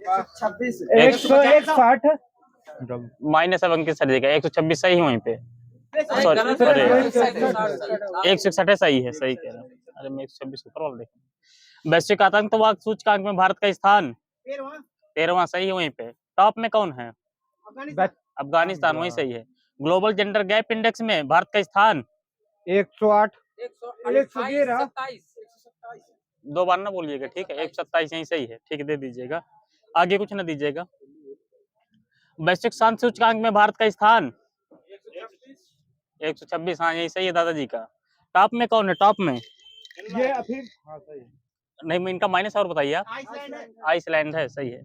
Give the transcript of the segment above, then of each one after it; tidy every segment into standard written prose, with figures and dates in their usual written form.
126 160 -7 sir देगा। 126 सही है वहीं पे। सॉरी, अरे 161 सही है, सही कह रहा हूँ। अरे मैं 126 ऊपर वाला देखा। वैश्विक आतंकवाद सूचकांक में भारत का स्थान 13वां सही है वहीं पे। टॉप में कौन है? अफगानिस्तान, वही सही है। ग्लोबल जेंडर गैप इंडेक्स में भारत का स्थान 108 111 दो बार ना बोलिएगा, ठीक है। 127 यही सही है, ठीक है, दे दीजिएगा। आगे कुछ ना दीजिएगा। वैश्विक शांति सूचकांक में भारत का स्थान 126, हाँ यही सही है दादाजी का। टॉप में कौन है? टॉप में ये अभी हाँ सही है। नहीं, इनका माइनस और बताइए आप। आइसलैंड है, सही है।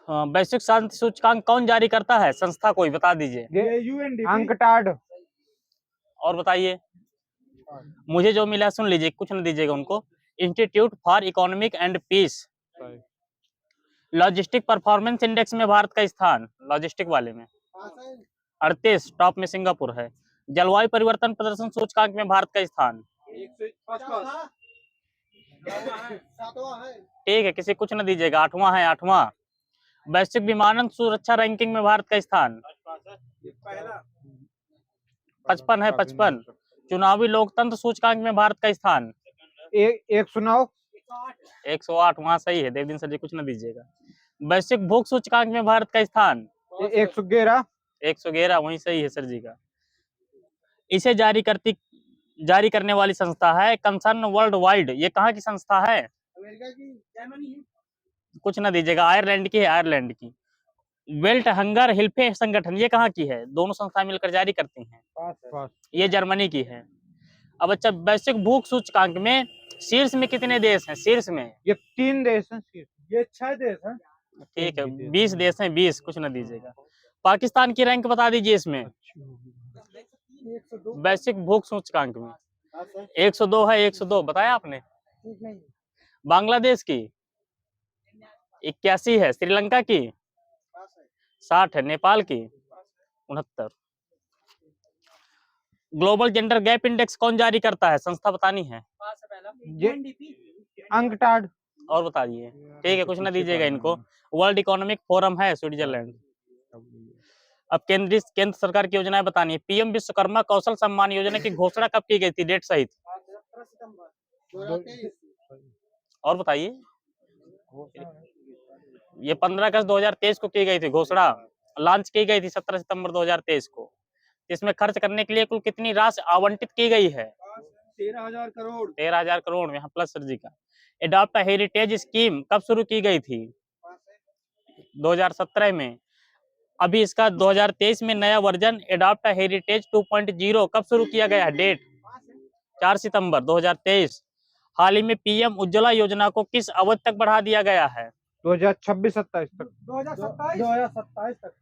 हाँ, वैश्विक शांति सूचकांक कौन जारी करता है? संस्था कोई बता दीजिए। ये यूएनडीपी अंकटाड। और बताइए। मुझे जो मिला सुन लीजिए, कुछ न दीजिएगा उनको। Institute for economic and peace. Logistic performance index में भारत का स्थान, लॉजिस्टिक वाले में 38, टॉप में सिंगापुर है। जलवायु परिवर्तन प्रदर्शन सूचकांक में भारत का स्थान ठीक है, किसी कुछ न दीजिएगा। 8वां है, 8वां। वैश्विक विमानन सुरक्षा रैंकिंग में भारत का स्थान 55 है, 55। चुनावी लोकतंत्र सूचकांक में भारत का स्थान 109 108, वहां सही है। देवदीन सर जी कुछ न दीजिएगा। वैश्विक भूख सूचकांक में भारत का स्थान 111 111, वही सही है सर जी का। इसे जारी करने वाली संस्था है कंसर्न वर्ल्ड वाइड। ये कहाँ की संस्था है? अमेरिका की, जर्मनी है। कुछ ना दीजिएगा, आयरलैंड की है, आयरलैंड की। वेल्ट हंगर हिल्फे संगठन, ये कहाँ की है? दोनों संस्थाएं मिलकर जारी करती हैं। ये जर्मनी की है। अब अच्छा, वैश्विक भूख सूचकांक में शीर्ष में कितने देश हैं? शीर्ष में ये 3 देश हैं, ये 6 देश हैं। ठीक है, 20 देश हैं, 20। कुछ ना दीजिएगा। पाकिस्तान की रैंक बता दीजिए इसमें। वैश्विक भूख सूचकांक में 102 है, 102 बताया आपने। बांग्लादेश की 81 है, श्रीलंका की 60 है, नेपाल की 69। ग्लोबल जेंडर गैप इंडेक्स कौन जारी करता है? संस्था बतानी है। अंकटाड। और बताइए, ठीक है, कुछ ना दीजिएगा इनको। वर्ल्ड इकोनॉमिक फोरम है, स्विट्जरलैंड। अब केंद्र सरकार की योजनाएं बतानी है। पीएम विश्वकर्मा कौशल सम्मान योजना की घोषणा कब की गई थी, डेट सहित? 17 सितंबर 2023। और बताइए। ये 15 अगस्त 2023 को की गई थी घोषणा। लॉन्च की गई थी 17 सितंबर 2023 को। इसमें खर्च करने के लिए कुल कितनी राशि आवंटित की गई है? 13,000 करोड़। 13,000 करोड़। यहाँ प्लस सर जी का। एडॉप्ट हेरिटेज स्कीम कब शुरू की गई थी? 2017 में। अभी इसका 2023 में नया वर्जन एडॉप्ट हेरिटेज 2.0 कब शुरू किया गया है? डेट 4 सितंबर 2023। हाल ही में पीएम उज्ज्वला योजना को किस अवधि तक बढ़ा दिया गया है? 2026-27 तक। 2027 तक।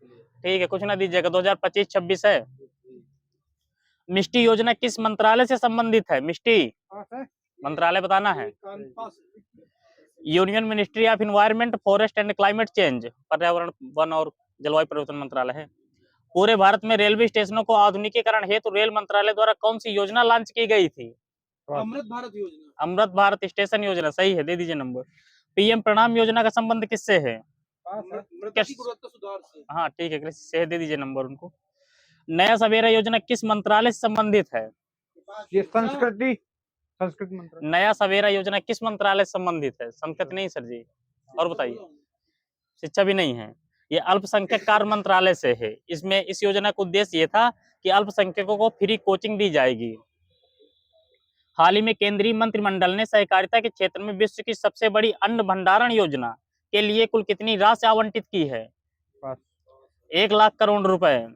ठीक है, कुछ ना दीजिएगा। 2025-26 है। मिष्टी योजना किस मंत्रालय से संबंधित है? मिष्टी मंत्रालय बताना है। Union ministry of environment, forest and climate change, पर्यावरण, वन और जलवायु परिवर्तन मंत्रालय है। पूरे भारत में रेलवे स्टेशनों को आधुनिकीकरण हेतु रेल मंत्रालय द्वारा कौन सी योजना लॉन्च की गई थी? अमृत भारत योजना। अमृत भारत स्टेशन योजना, सही है, दे दीजिए नंबर। पीएम प्रणाम योजना का संबंध किससे है? मृदा की गुणवत्ता सुधार से। हाँ ठीक है, कृषि से, दे दीजिए नंबर उनको। नया सवेरा योजना किस मंत्रालय से संबंधित है? ये संस्कृति मंत्रालय। नया सवेरा योजना किस मंत्रालय से संबंधित है? संस्कृति नहीं सर जी। और बताइए। शिक्षा भी नहीं है। ये अल्पसंख्यक कार्य मंत्रालय से है। इसमें इस योजना का उद्देश्य ये था कि अल्पसंख्यकों को फ्री कोचिंग दी जाएगी। हाल ही में केंद्रीय मंत्रिमंडल ने सहकारिता के क्षेत्र में विश्व की सबसे बड़ी अन्न भंडारण योजना के लिए कुल कितनी राशि आवंटित की है? 1 लाख करोड़ रुपए।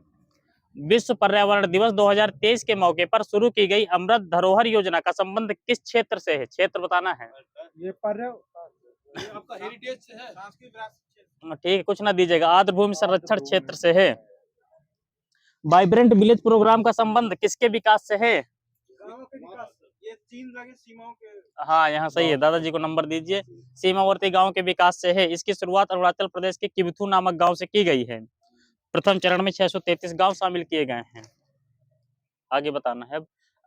विश्व पर्यावरण दिवस 2023 के मौके पर शुरू की गई अमृत धरोहर योजना का संबंध किस क्षेत्र से है? क्षेत्र बताना है। ये आपका हेरिटेज से है, सांस्कृतिक विरासत क्षेत्र। ठीक है, कुछ ना दीजिएगा। आर्द्र भूमि संरक्षण क्षेत्र से है। वाइब्रेंट विलेज प्रोग्राम का संबंध किसके विकास से है? गांवों के विकास से। ये 3 लगे सीमाओं के। हाँ यहाँ सही है, दादाजी को नंबर दीजिए। सीमावर्ती गांव के विकास से है। इसकी शुरुआत अरुणाचल प्रदेश के किबथू नामक गांव से की गई है। प्रथम चरण में 633 गांव शामिल किए गए हैं। आगे बताना है।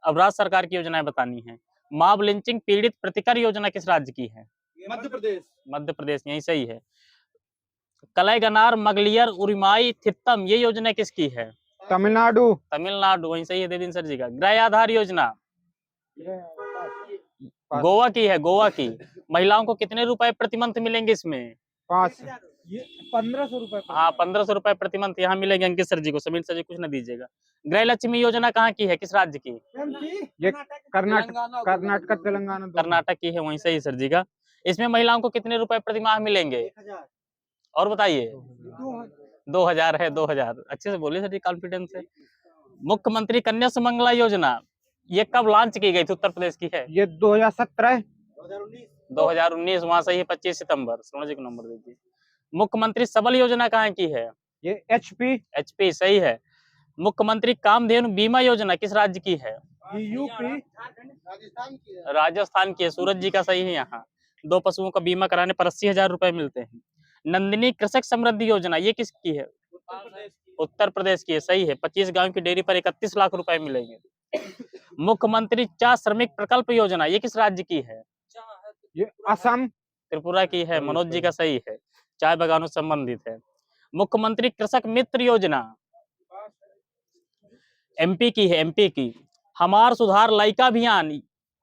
अब राज्य सरकार की योजनाएं बतानी है। मॉब लिंचिंग पीड़ित प्रतिकर योजना किस राज्य की है? मध्य प्रदेश। मध्य प्रदेश यही सही है। कलैगनार मगलियर उरिमाई थित्तम ये योजना किसकी है? तमिलनाडु। तमिलनाडु वही सही है देवेंद्र सर जी का। ग्रह आधार योजना गोवा की है, गोवा की। महिलाओं को कितने रुपए प्रति मंथ मिलेंगे इसमें? 5। ये 1500 रुपए। हाँ 1500 रुपए प्रति मंथ यहाँ मिलेंगे अंकित सर जी को। समीर सर जी कुछ ना दीजिएगा। गृह लक्ष्मी योजना कहाँ की है, किस राज्य की? ये कर्नाटक तेलंगाना कर्नाटक की है, वहीं सही सर जी का। इसमें महिलाओं को कितने रुपए प्रति माह मिलेंगे? और बताइए। 2000 है, 2000। अच्छे से बोलिए सर जी, कॉन्फिडेंस है। मुख्यमंत्री कन्या सुमंगला योजना ये कब लॉन्च की गई थी? उत्तर प्रदेश की है। ये 2017 2019 वहां सही है। 25 सितंबर। सोना जी को नंबर दीजिए। मुख्यमंत्री सबल योजना कहाँ की है? ये HP सही है। मुख्यमंत्री कामधेनु बीमा योजना किस राज्य की है? यूपी राजस्थान की है। सूरज जी का सही है। यहाँ 2 पशुओं का बीमा कराने पर 80,000 रुपए मिलते हैं। नंदिनी कृषक समृद्धि योजना ये किसकी है? उत्तर प्रदेश की है, सही है। 25 गांव की डेयरी पर 31 लाख रुपए मिलेंगे। मुख्यमंत्री चाय श्रमिक प्रकल्प योजना ये किस राज्य की है? ये असम त्रिपुरा की है। मनोज जी का सही है। चाय बागानों से संबंधित है। मुख्यमंत्री कृषक मित्र योजना MP की है, MP की। हमार सुधार लाइका अभियान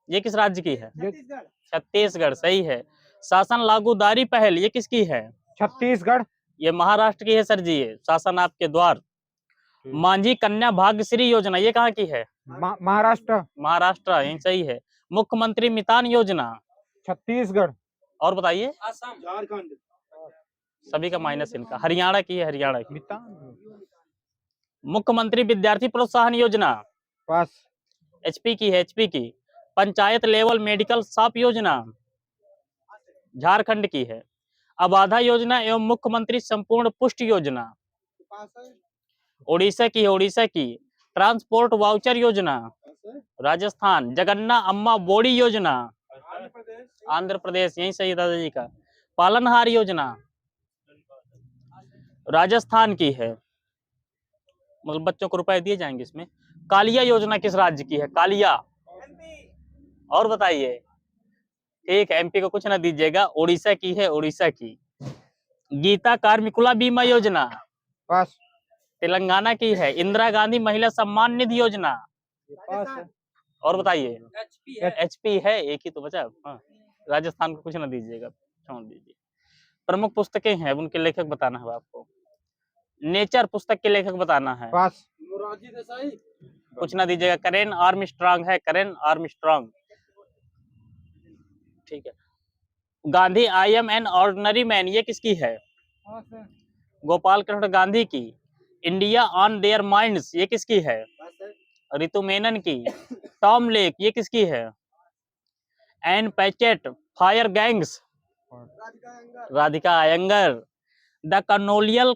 ये किस राज्य की है? छत्तीसगढ़ सही है। शासन लागूदारी पहल ये किसकी है? छत्तीसगढ़। ये महाराष्ट्र की है सर जी। ये शासन आपके द्वार। मांझी कन्या भाग्यश्री योजना ये कहाँ की है? महाराष्ट्र। महाराष्ट्र यही सही है। मुख्यमंत्री मितान योजना छत्तीसगढ़। और बताइए। असम, झारखंड। सभी का माइनस इनका। हरियाणा की है, हरियाणा की। मुख्यमंत्री विद्यार्थी प्रोत्साहन योजना पास। HP की है, HP की। पंचायत लेवल मेडिकल शॉप योजना झारखंड की है। अबाधा योजना एवं मुख्यमंत्री संपूर्ण पुष्टि योजना ओडिशा की है, ओडिशा की। ट्रांसपोर्ट वाउचर योजना राजस्थान। जगन्ना अम्मा बोडी योजना आंध्र प्रदेश यही सही दादाजी का। पालनहार योजना राजस्थान की है, मतलब बच्चों को रुपए दिए जाएंगे इसमें। कालिया योजना किस राज्य की है? कालिया। और बताइए। ठीक है, MP को कुछ ना दीजिएगा। ओडिशा की है, ओडिशा की। गीता कार्मिकुला बीमा योजना पास। तेलंगाना की है। इंदिरा गांधी महिला सम्मान निधि योजना और बताइए। HP है, एक ही तो बचा। हाँ राजस्थान को कुछ ना दीजिएगा, छोड़ दीजिए। प्रमुख पुस्तकें हैं, उनके लेखक बताना है आपको। नेचर पुस्तक के लेखक बताना है। पास। मोरारजी देसाई। कुछ ना दीजिएगा। करेन आर्मस्ट्रांग है, करेन आर्मस्ट्रांग। ठीक है। Gandhi I am an ordinary man ये किसकी है? गोपाल कृष्ण गांधी की। इंडिया ऑन देयर माइंड्स ये किसकी है? रितु मेनन की। टॉम लेक ये किसकी है? Ann Patchett. Fire Ganges Radhika Iyengar. The colonial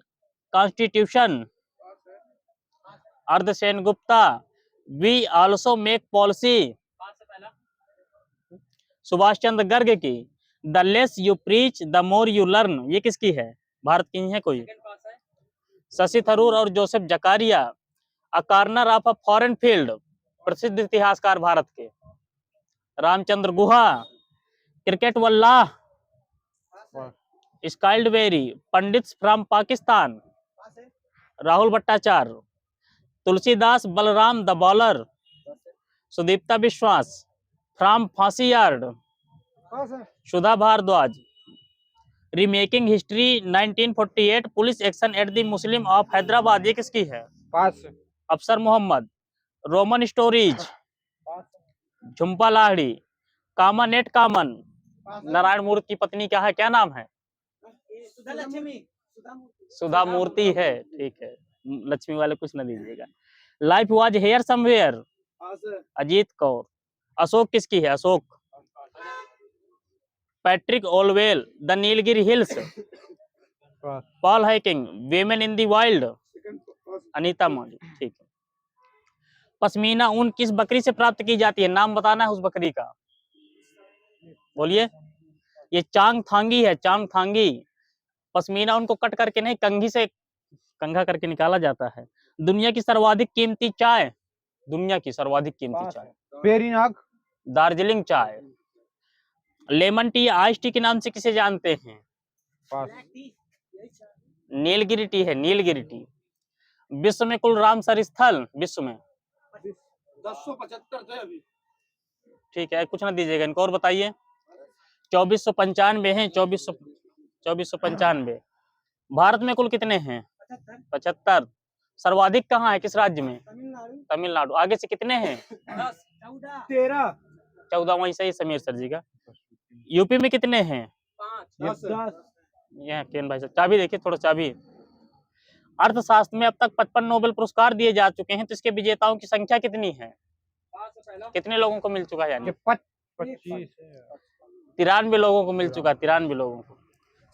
constitution Ardhasen Gupta. We also make policy Subhash Chandra Garg की। The less you preach the more you learn ये किसकी है? भारत की है कोई? शशि थरूर और Joseph Zacharia. A corner of a foreign field प्रसिद्ध इतिहासकार भारत के। Ramachandra Guha. Cricket wallah Scyld Berry. Pundits from Pakistan Rahul Bhattacharya. Tulsidas Balaram the bowler Sudipta Biswas from Phansi yard Sudha Bharadwaj. Remaking history 1948 police action at the Muslim of Hyderabad ये किसकी है? पास। Afsar Mohammed. Roman stories Jhumpa Lahiri. Common common Narayana Murthy की पत्नी क्या है, क्या नाम है? सुधा मूर्ति है। ठीक है, लक्ष्मी वाले कुछ ना दीजिएगा। Life was here somewhere Ajeet Kaur. Ashok किसकी है? Ashok. Patrick Olivelle the Nilgiri hills. Paul hiking women in the wild Anita Maurya. ठीक है। पश्मीना ऊन किस बकरी से प्राप्त की जाती है? नाम बताना है उस बकरी का, बोलिए। ये चांगथांगी है, चांगथांगी। पश्मीना उनको कट करके नहीं, कंघी से कंघा करके निकाला जाता है। दुनिया की सर्वाधिक कीमती चाय, दुनिया की सर्वाधिक कीमती चाय वेरीनाग दार्जिलिंग चाय। लेमन टी या आइस टी के नाम से किसे जानते हैं? पास। नीलगिरी टी है, नीलगिरी टी। विश्व में कुल रामसर स्थल विश्व में 1075 थे अभी। ठीक है, कुछ ना दीजिएगा इनको और बताइए। 2495 है, 2495। भारत में कुल कितने हैं? 75। सर्वाधिक कहाँ है, किस राज्य में? तमिलनाडु। आगे से कितने हैं? 13 14। वहीं सही समीर सर जी का। यूपी में कितने हैं? 10 यहाँ केन भाई साहब चाबी देखिए, थोड़ा चाबी। अर्थशास्त्र में अब तक 55 नोबेल पुरस्कार दिए जा चुके हैं, तो इसके विजेताओं की संख्या कितनी है? कितने लोगों को मिल चुका है? यानी 25। 93 लोगों को मिल चुका है, 93 लोगों को।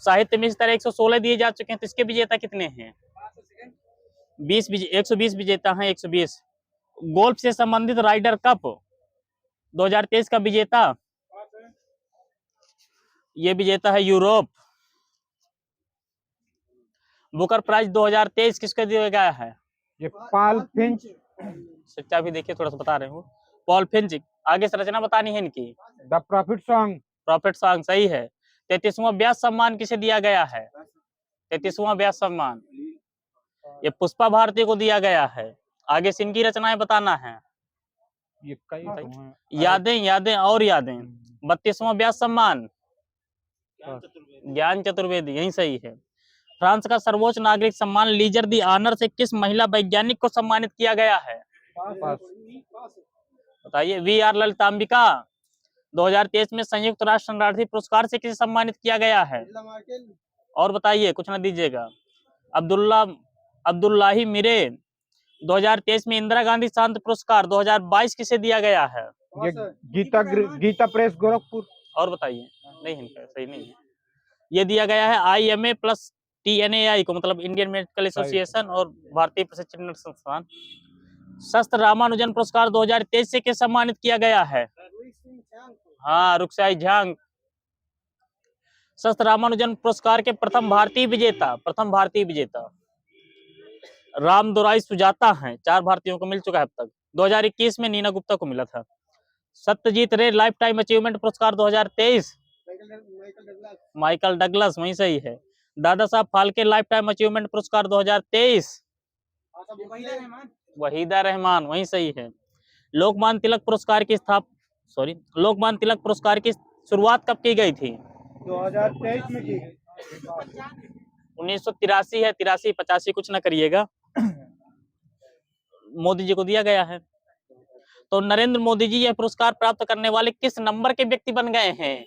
साहित्य में इस तरह 116 दिए जा चुके हैं, तो इसके विजेता कितने हैं? 120 विजेता हैं, 120। गोल्फ से संबंधित राइडर कप 2023 का विजेता, ये विजेता है यूरोप। बुकर प्राइज 2023 किसको दिया गया है? ये पॉल फिंच। सच्चा भी देखिए, थोड़ा सा बता रहे हूँ। Paul Finch. आगे संरचना बतानी है इनकी। The profit song. Profit song सही है। 33वां व्यास सम्मान किसे दिया गया है? 33वां व्यास सम्मान ये पुष्पा भारती को दिया गया है। आगे से इनकी रचनाएं बताना है। ये कई यादें यादें और यादें 32वां व्यास सम्मान ज्ञान चतुर्वेदी, यही सही है। फ्रांस का सर्वोच्च नागरिक सम्मान लीजर दी ऑनर से किस महिला वैज्ञानिक को सम्मानित किया गया है? बताइए। We are Lalitambika. 2023 में संयुक्त राष्ट्र शरणार्थी पुरस्कार से किसे सम्मानित किया गया है? और बताइए, कुछ ना दीजिएगा। अब्दुल्लाही मिरे। 2023 में इंदिरा गांधी शांति पुरस्कार 2022 किसे दिया गया है? ये गीता प्रेस गोरखपुर। और बताइए। नहीं है, सही नहीं है। ये दिया गया है IMA प्लस TNAI को, मतलब इंडियन मेडिकल एसोसिएशन और भारतीय प्रशिक्षण संस्थान। शस्त्र रामानुजन पुरस्कार 2023 से किसे सम्मानित किया गया है? हाँ, रुक्साई झांग। शस्त्र रामानुजन पुरस्कार के प्रथम भारतीय विजेता रामदुराई सुजाता हैं। 4 भारतीयों को मिल चुका है अब तक। 2021 में नीना गुप्ता को मिला था। सत्यजीत रे लाइफ टाइम अचीवमेंट पुरस्कार 2023 माइकल डगलस, वही सही है। Dada Saheb Phalke life time achievement पुरस्कार 2023 वहीदा रहमान, वही सही है। लोकमान्य तिलक पुरस्कार की शुरुआत कब की गई थी? 2023 में की। 1983 है, 83 85 कुछ ना करिएगा। मोदी जी को दिया गया है। तो नरेंद्र मोदी जी यह पुरस्कार प्राप्त करने वाले किस नंबर के व्यक्ति बन गए हैं?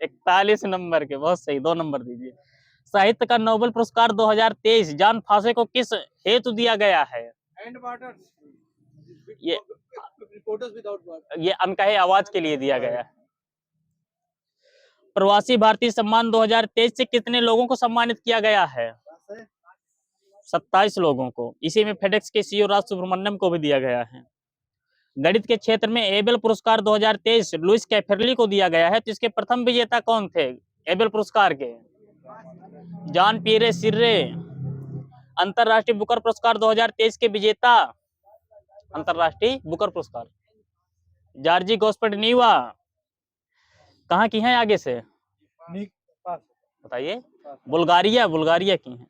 41 नंबर के। बहुत सही, 2 नंबर दीजिए। साहित्य का नोबेल पुरस्कार 2023 जॉन फासे को किस हेतु दिया गया है? ये अनकहे आवाज के लिए दिया गया है। प्रवासी भारतीय सम्मान 2023 से कितने लोगों को सम्मानित किया गया है? 27 लोगों को। इसी में फेडेक्स के CEO राज सुब्रमण्यम को भी दिया गया है। गणित के क्षेत्र में एबेल पुरस्कार 2023 लुइस कैफेरली को दिया गया है, तो इसके प्रथम विजेता कौन थे एबेल पुरस्कार के? Jean Pierre Serre. अंतरराष्ट्रीय बुकर पुरस्कार 2023 के विजेता, अंतरराष्ट्रीय बुकर पुरस्कार जॉर्जी गोस्पडनीवा कहाँ की हैं? आगे से बताइए। बुल्गारिया की हैं।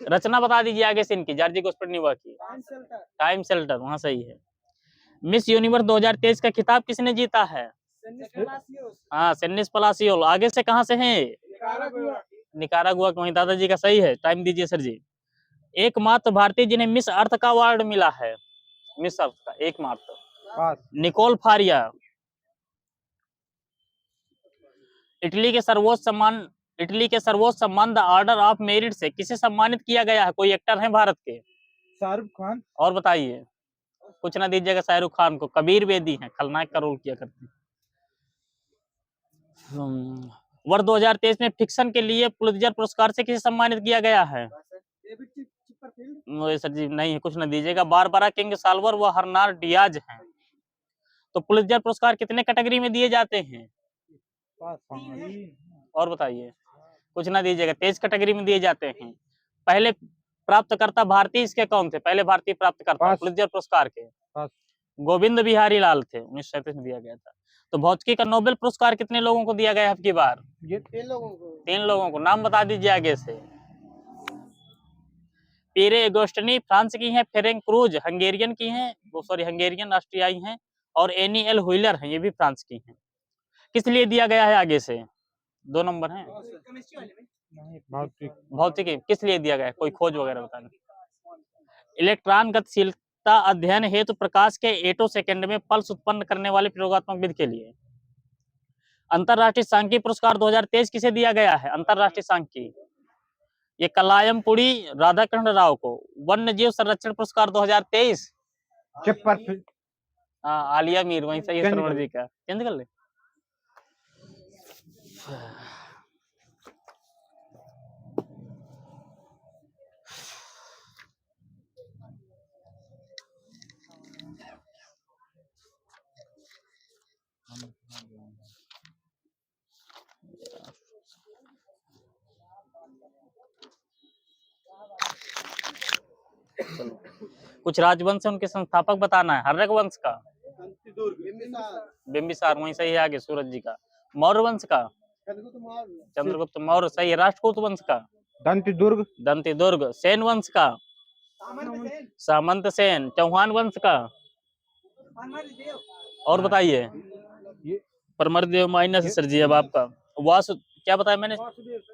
रचना बता दीजिए आगे से इनकी, जॉर्जी गोस्पडनीवा की। टाइम शेल्टर, वहां सही है। मिस यूनिवर्स 2023 का खिताब किसने जीता है? हाँ, सेनिस पलासियोल। आगे से कहाँ से हैं? निकारागुआ के, वहीं दादाजी का सही है। टाइम दीजिए सर जी। एकमात्र भारतीय जिन्हें मिस अर्थ का अवार्ड मिला है, मिस अर्थ का एकमात्र, निकोल फारिया। इटली के सर्वोच्च सम्मान द ऑर्डर ऑफ मेरिट से किसे सम्मानित किया गया है? कोई एक्टर है भारत के? शाहरुख खान। और बताइए, कुछ ना दीजिएगा। शाहरुख खान को कबीर बेदी हैं, खलनायक का रोल किया करते हैं। वर्ष 2023 में फिक्शन के लिए पुलित्जर पुरस्कार से किसे सम्मानित किया गया है? सर जी नहीं है, कुछ ना दीजिएगा। बारबरा किंग साल्वर व हरनार डियाज हैं। तो पुलित्जर पुरस्कार कितने कैटेगरी में दिए जाते हैं? और बताइए, कुछ ना दीजिएगा। 23 कैटेगरी में दिए जाते हैं। पहले प्राप्तकर्ता भारतीय इसके कौन थे? पहले भारतीय प्राप्तकर्ता पुलित्जर पुरस्कार के गोविंद बिहारी लाल थे, 1937 में दिया गया था। तो भौतिकी का नोबेल पुरस्कार कितने लोगों को दिया गया है आपकी बार? ये 3 लोगों को। 3 लोगों को। नाम बता दीजिए आगे से। पीरे एगोस्टनी फ्रांस की हैं, फेरेंक क्रूज हंगेरियन की हैं, वो सॉरी हंगेरियन ऑस्ट्रियाई हैं, और एनी एल हुइलर हैं, ये भी फ्रांस की हैं। किस लिए दिया गया है आगे से? 2 नंबर हैं। भौतिक भौतिकी किस लिए दिया गया है? कोई खोज वगैरह बताना। इलेक्ट्रॉन गतिशीलता अध्ययन हेतु प्रकाश के एटो सेकंड में पल्स उत्पन्न करने वाले प्रयोगात्मक विधि के लिए। अंतरराष्ट्रीय सांख्यिकी पुरस्कार 2023 किसे दिया गया है? अंतरराष्ट्रीय सांख्यिकी, ये कलायमपुरी राधाकृष्ण राव को। वन्य जीव संरक्षण पुरस्कार 2023, चेक हाँ आलिया मीर, वहीं सही है चेंज सरवण कर जी का। चेंज कर ले। चलो कुछ राजवंश है, उनके संस्थापक बताना है। हर्यक वंश का दंतिदुर्ग, बिंबिसार, बिंबिसार, वहीं सही है आगे सूरज जी का। मौर्य वंश का चंद्रगुप्त मौर्य, चंद्रगुप्त मौर्य सही है। राष्ट्रकूट वंश का दंतिदुर्ग दंतिदुर्ग। सेन वंश का सामंत सेन, सामंत सेन। चौहान वंश का परमदेव, और बताइए। ये परमरदेव माइनस सर जी अब आपका। वासु क्या बताया मैंने?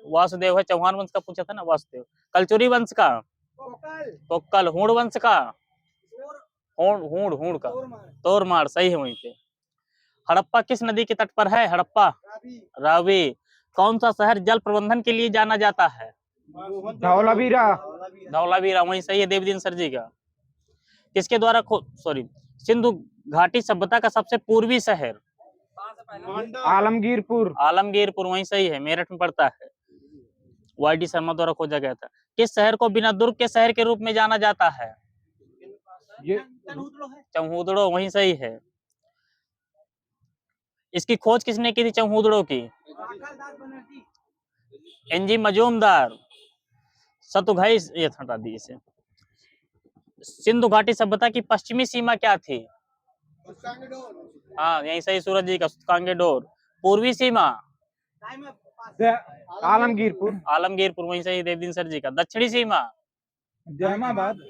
वासुदेव है। चौहान वंश का पूछा था ना, वासुदेव। कलचुरी वंश का कोकल, कोक्कल। हूण वंश का और हूण हूण का तोरमार, तोरमार सही है वहीं पे। हड़प्पा किस नदी के तट पर है? हड़प्पा रावी, रावी। कौन सा शहर जल प्रबंधन के लिए जाना जाता है? धौलावीरा धौलावीरा, वहीं सही है देवदीन सर जी का। किसके द्वारा सॉरी सिंधु घाटी सभ्यता का सबसे पूर्वी शहर? आलमगीरपुर आलमगीरपुर, वहीं सही है, मेरठ में पड़ता है। वाई.डी. शर्मा द्वारा खोजा गया था। किस शहर को बिना दुर्ग के शहर के रूप में जाना जाता है? ये चौहूदड़ो, वहीं सही है। इसकी खोज किसने की थी चौहूदड़ो की? एनजी मजूमदार। सतुघाई, ये हटा दी इसे। सिंधु घाटी सभ्यता की पश्चिमी सीमा क्या थी? हाँ यहीं सही सूरज जी का, कांगेडोर। पूर्वी सीमा आलमगीरपुर आलमगीरपुर, वहीं सही देवदीन सर जी का। दक्षिणी सीमा जैमाबाद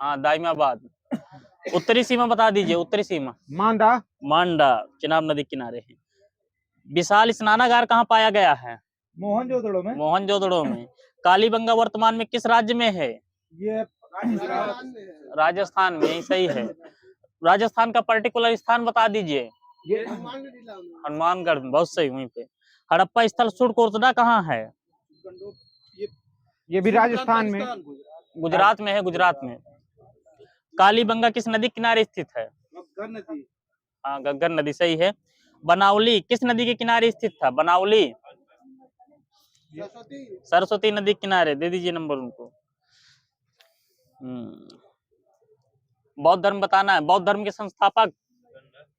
हाँ दाइमाबाद। उत्तरी सीमा बता दीजिए। उत्तरी सीमा मांडा मांडा, चिनाब नदी किनारे है। विशाल स्नानागार कहाँ पाया गया है? मोहनजोदड़ो में मोहनजोदड़ो में। कालीबंगा वर्तमान में किस राज्य में है? ये राजस्थान में, यही सही है। राजस्थान का पर्टिकुलर स्थान बता दीजिए। ये हनुमानगढ़, बहुत सही वहीं पे। हड़प्पा स्थल सुरकोटड़ा कहाँ है? ये भी राजस्थान में गुजरात में है, गुजरात में। कालीबंगा किस नदी किनारे स्थित है? घग्गर नदी, हाँ घग्गर नदी सही है। बनावली किस नदी के किनारे स्थित था? बनावली सरस्वती, सरस्वती नदी किनारे। दे दीजिए नंबर उनको। बौद्ध धर्म बताना है। बौद्ध धर्म के संस्थापक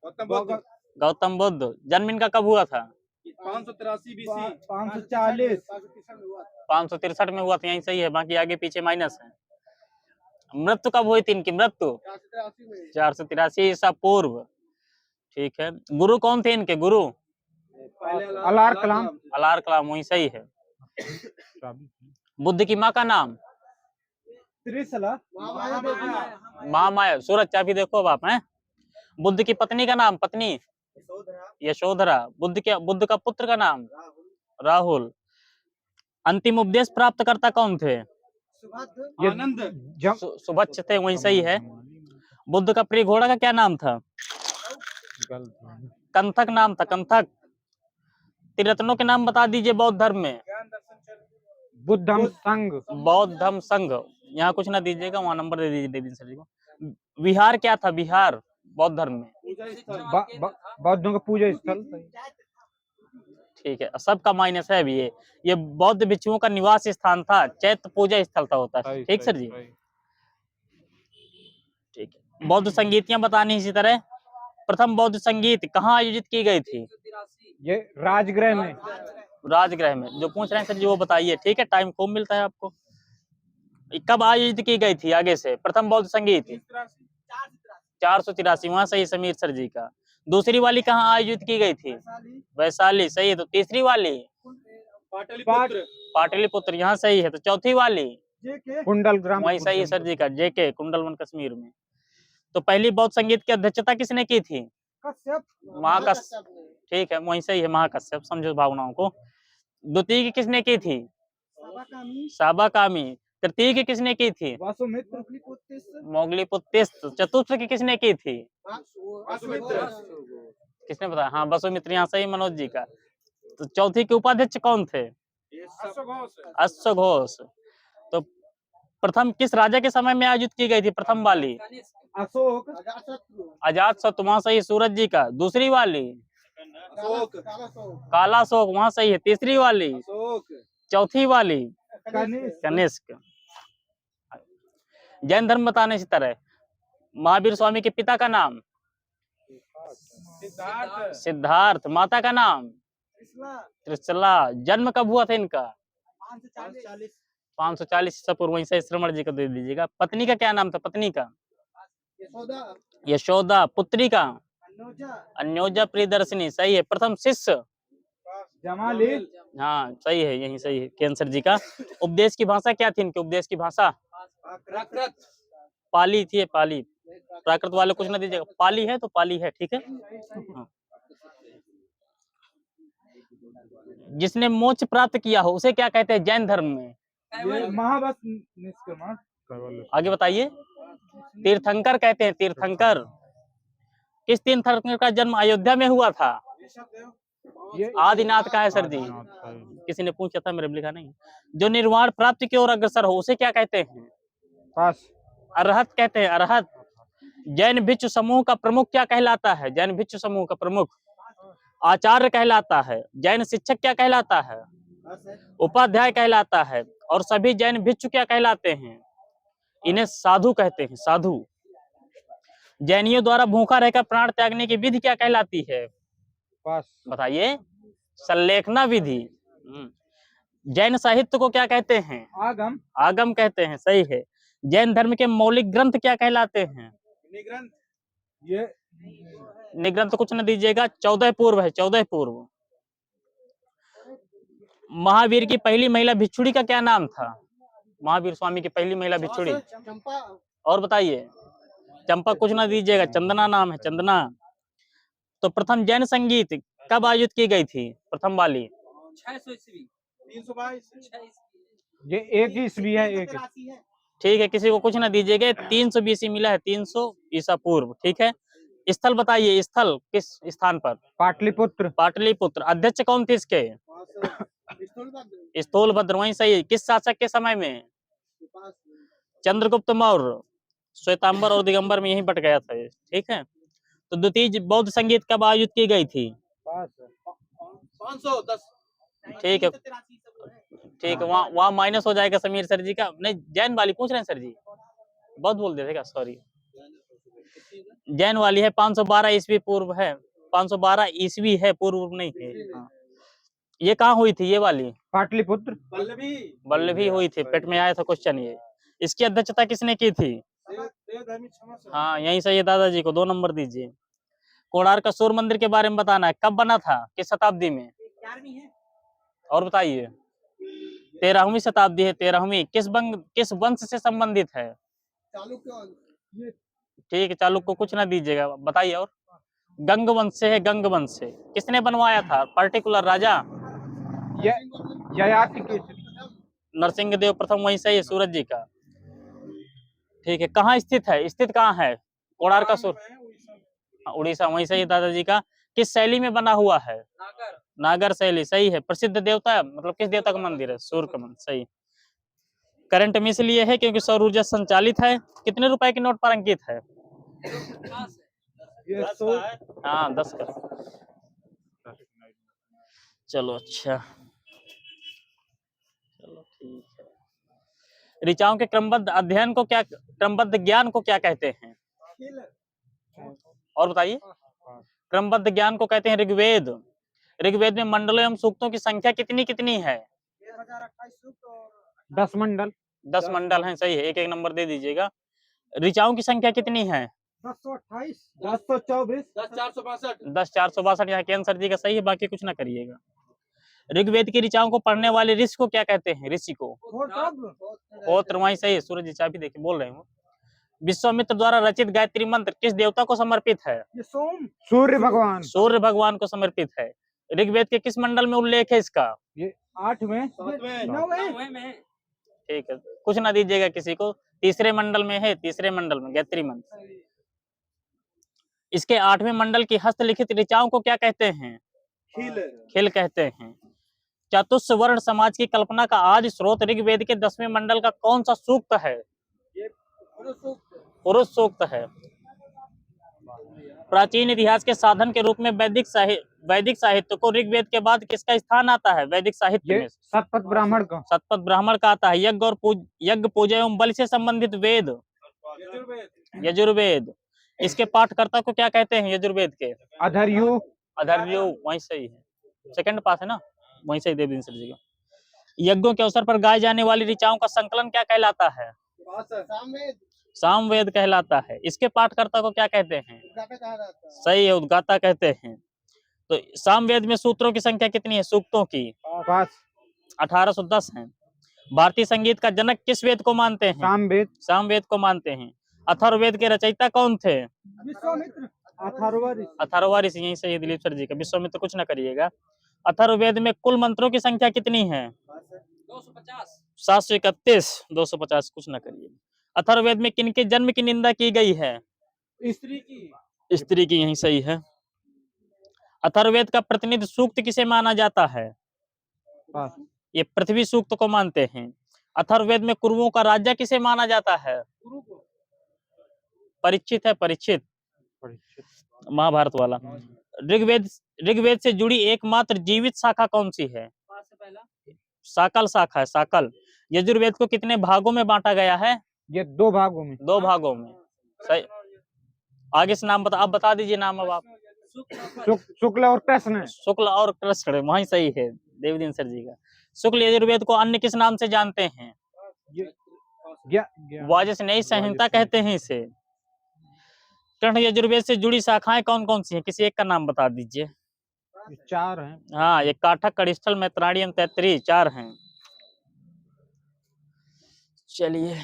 गौतम बुद्ध, गौतम बुद्ध। जन्म इनका कब हुआ था? 583 बीसी, 540 563 में हुआ था, यही सही है, बाकी आगे पीछे माइनस है। मृत्यु कब हुई थी इनकी? मृत्यु 483 में, 483 ईसा पूर्व। ठीक है। गुरु कौन थे इनके? गुरु अलार कलाम अलार कलाम, वही सही है। बुद्ध की माँ का नाम? त्रिशला महामाया। सूरज चाबी देखो अब आप हैं। बुद्ध की पत्नी का नाम? पत्नी यशोधरा। बुद्ध का पुत्र का नाम? राहुल। अंतिम उपदेश प्राप्त करता कौन थे? आनंद, सुभच्छ थे, वही सही है। बुद्ध का प्रिय घोड़ा का क्या नाम था? कंथक नाम था, कंथक। त्रिरत्नों के नाम बता दीजिए बौद्ध धर्म में। बुद्धम संघ बौद्धम संघ, यहाँ कुछ ना दीजिएगा, वहां नंबर दे दीजिए देवी सर जी को। विहार क्या था? विहार बौद्ध धर्म में पूजा स्थल, बौद्धों का पूजा स्थल ठीक है। सबका माइनस है अभी। ये बौद्ध भिक्षुओं का निवास स्थान था, चैत्य पूजा स्थल था होता है। ठीक सर जी, ठीक है। बौद्ध संगीतियां बतानी इसी तरह। प्रथम बौद्ध संगीत कहाँ आयोजित की गई थी? ये राजगृह में राजगृह में। जो पूछ रहे हैं सर जी वो बताइए, ठीक है, टाइम खूब मिलता है आपको। कब आयोजित की गई थी? आगे से प्रथम बौद्ध संगीत 483, वहां सही समीर सर जी का। दूसरी वाली कहाँ आयोजित की गई थी? वैशाली, सही है। तो तीसरी वाली पाटलिपुत्र पाटलिपुत्र, यहाँ सही है। तो चौथी वाली कुंडल ग्राम वही सही है सर जी का, जेके कुंडलवन कश्मीर में। तो पहली बौद्ध संगीत की अध्यक्षता किसने की थी? महाकश्यप, ठीक है, वही सही है, महाकश्यप, समझो भावनाओं को। द्वितीय की किसने की थी? साबाकामी। तृतीय की किसने की थी? मोगलीपुत्तिस्त। चतुर्थ की किसने की थी? किसने बताया? हाँ, वसुमित्र, यहाँ सही मनोज जी का। तो चौथी के उपाध्यक्ष कौन थे? अश्वघोष। तो प्रथम किस राजा के समय में आयोजित की गई थी प्रथम वाली? अशोक। अजातशत्रु, वहाँ सही है, सूरज जी का। दूसरी वाली कालाशोक, वहाँ सही है। तीसरी वाली चौथी वाली कनिष्क। जैन धर्म बताने इसी तरह। महावीर स्वामी के पिता का नाम? सिद्धार्थ। माता का नाम? त्रिशला। जन्म कब हुआ था इनका? 540 ईसा पूर्व, वहीं से श्रमण जी को दे दीजिएगा। पत्नी का क्या नाम था? पत्नी का? यशोदा। पुत्री का? अन्योजा प्रियदर्शिनी, सही है। प्रथम शिष्य? जमाली। हाँ सही है, यही सही है, कैंसर जी का। उपदेश की भाषा क्या थी इनके? उपदेश की भाषा पाली थी। पाली। प्राकृत वाले कुछ ना दीजिएगा, पाली है तो पाली है, ठीक है। हाँ। जिसने मोक्ष प्राप्त किया हो उसे क्या कहते हैं जैन धर्म में? महावत निष्क्रमण। आगे बताइए। तीर्थंकर कहते हैं, तीर्थंकर। किस तीर्थंकर का जन्म अयोध्या में हुआ था? आदिनाथ का है सर जी, किसी ने पूछा था, मेरे लिखा नहीं। जो निर्वाण प्राप्ति की ओर अग्रसर हो उसे क्या कहते हैं? पास। अरहत कहते हैं, अरहत। जैन भिक्षु समूह का प्रमुख क्या कहलाता है? जैन भिक्षु समूह का प्रमुख आचार्य कहलाता है। जैन शिक्षक क्या कहलाता है? उपाध्याय कहलाता है। और सभी जैन भिक्षु क्या कहलाते हैं? इन्हें साधु कहते हैं, साधु। जैनियों द्वारा भूखा रहकर प्राण त्यागने की विधि क्या कहलाती है? पास। बताइए। संलेखना विधि। जैन साहित्य को क्या कहते हैं? आगम। आगम कहते हैं, सही है। जैन धर्म के मौलिक ग्रंथ क्या कहलाते हैं? निग्रंथ। ये निग्रंथ कुछ न दीजिएगा, 14 पूर्व है, 14 पूर्व। महावीर की पहली महिला भिक्षुड़ी का क्या नाम था? महावीर स्वामी की पहली महिला भिक्षुड़ी। और बताइए। चंपा कुछ ना दीजिएगा, चंदना नाम है, चंदना। तो प्रथम जैन संगीत कब आयोजित की गई थी? प्रथम वाली 600 ईस्वी, 322। ये एक ही ईस्वी है, एक। ठीक है, किसी को कुछ ना दीजिएगा। 300 BC मिला है, 300 ईसा पूर्व, ठीक है। स्थल बताइए, स्थल किस स्थान पर? पाटलिपुत्र। पाटलिपुत्र। अध्यक्ष कौन थे इसके? स्थूलभद्र, वहीं सही है। किस शासक के समय में? चंद्रगुप्त मौर्य। श्वेतांबर और दिगंबर में यही बट गया था ये, ठीक है। तो द्वितीय बौद्ध संगीत कब आयोजित की गई थी? 510। ठीक है, ठीक है, वहाँ माइनस हो जाएगा समीर सर जी का। नहीं, जैन वाली पूछ रहे हैं सर जी, बहुत बोल देते, सॉरी। जैन वाली है 512 ईस्वी पूर्व है, 512 ईस्वी है, पूर्व नहीं है। हाँ। ये कहाँ हुई थी ये वाली? पाटलिपुत्र। बल्लभी हुई थी, पेट में आया था क्वेश्चन ये। इसकी अध्यक्षता किसने की थी? हाँ यही सही है दादाजी को 2 नंबर दीजिए। कोणार्क का सूर्य मंदिर के बारे में बताना है, कब बना था, किस शताब्दी में? और बताइए। 13वीं शताब्दी है, 13वीं। किस वंश से संबंधित है? ठीक है, चालुक्य को कुछ ना दीजिएगा, बताइए। और गंग वंश से है, गंग वंश से। किसने बनवाया था पर्टिकुलर राजा? ययाति केसरी। नरसिंह देव प्रथम, वहीं सही है, सूरज जी का। ठीक है, कहाँ स्थित है? स्थित कहाँ है कोणार्क का सूर्य? उड़ीसा, वहीं सही है दादाजी का। किस शैली में बना हुआ है? नागर शैली, सही है। प्रसिद्ध देवता मतलब किस देवता का मंदिर है? सूर्य का मंदिर, सही। करंट में इसलिए है क्योंकि सौर ऊर्जा संचालित है। कितने रुपए के नोट पर अंकित है? हाँ 10 का। चलो अच्छा, चलो ठीक है। ऋचाओं के क्रमबद्ध अध्ययन को क्या, क्रमबद्ध ज्ञान को क्या कहते हैं? और बताइए। क्रमबद्ध ज्ञान को कहते हैं ऋग्वेद। ऋग्वेद में मंडलों एवं सूक्तों की संख्या कितनी कितनी है? 10 मंडल। 10 मंडल हैं, सही है, एक एक नंबर दे दीजिएगा। ऋचाओं की संख्या कितनी है? 1028 1024 10,462 10,462 यहाँ के आंसर जी का सही है, बाकी कुछ ना करिएगा। ऋग्वेद की ऋचाओं को पढ़ने वाले ऋषि को क्या कहते हैं? ऋषि को होत्र, वहीं सही है। सूरज जी चाबी देके बोल रहे हूँ। विश्वामित्र द्वारा रचित गायत्री मंत्र किस देवता को समर्पित है? ये सूर्य भगवान। सूर्य भगवान को समर्पित है। ऋग्वेद के किस मंडल में उल्लेख है इसका? ये 8वें 9वें ठीक है, कुछ ना दीजिएगा किसी को। तीसरे मंडल में है, तीसरे मंडल में गायत्री मंत्र। इसके 8वें मंडल की हस्तलिखित ऋचाओं को क्या कहते हैं? खिल कहते हैं। चतुस्वर्ण समाज की कल्पना का आदि स्रोत ऋग्वेद के 10वें मंडल का कौन सा सूक्त है? पुरुष सूक्त है। प्राचीन इतिहास के साधन के रूप में वैदिक साहित्य को ऋग्वेद के बाद किसका स्थान आता है? वैदिक साहित्य में शतपथ ब्राह्मण का। शतपथ ब्राह्मण का आता है। यज्ञ पूजा एवं बलि से संबंधित वेद यजुर्वेद। इसके पाठकर्ता को क्या कहते हैं? यजुर्वेद के अधर्यु। वहीं सही है, सेकंड पास है ना, वहीं सही देवदीन सर जी का। यज्ञों के अवसर पर गाए जाने वाली ऋचाओं का संकलन क्या कहलाता है? सामवेद कहलाता है। इसके पाठकर्ता को क्या कहते हैं? सही है, उद्गाता कहते हैं। तो सामवेद में सूत्रों की संख्या कितनी है? सूक्तों की 1810 है। भारतीय संगीत का जनक किस वेद को मानते हैं? सामवेद को मानते हैं। अथर्ववेद के रचयिता कौन थे? विश्वामित्र। अथर्वऋषि, यही सही दिलीप सर जी का। विश्वामित्र कुछ ना करिएगा। अथर्ववेद में कुल मंत्रों की संख्या कितनी है? 250 731 250 कुछ ना करिएगा। अथर्ववेद में किनके जन्म की निंदा की गई है? स्त्री की, यही सही है। अथर्ववेद का प्रतिनिधि सूक्त किसे माना जाता है? ये पृथ्वी सूक्त को मानते हैं। अथर्ववेद में कुरुओं का राज्य किसे माना जाता है? परीक्षित है, परीक्षित महाभारत वाला। ऋग्वेद से जुड़ी एकमात्र जीवित शाखा कौन सी है? साकल शाखा है, साकल। यजुर्वेद को कितने भागों में बांटा गया है? ये 2 भागों में। 2 भागों में, सही। आगे से नाम बता, आप बता दीजिए नाम अब आप। शुक्ल और कृष्ण। शुक्ल और कृष्ण, वहीं सही है देवदीन सर जी का। शुक्ल यजुर्वेद को अन्य किस नाम से जानते हैं? वाजस्नेयी संहिता कहते हैं इसे। कृष्ण यजुर्वेद से जुड़ी शाखाएं कौन कौन सी हैं? किसी एक का नाम बता दीजिए। 4 हैं। हाँ, ये काठक, कड़िस्थल, मैत्राणी एवं तैत्तिरीय 4 हैं। चलिए,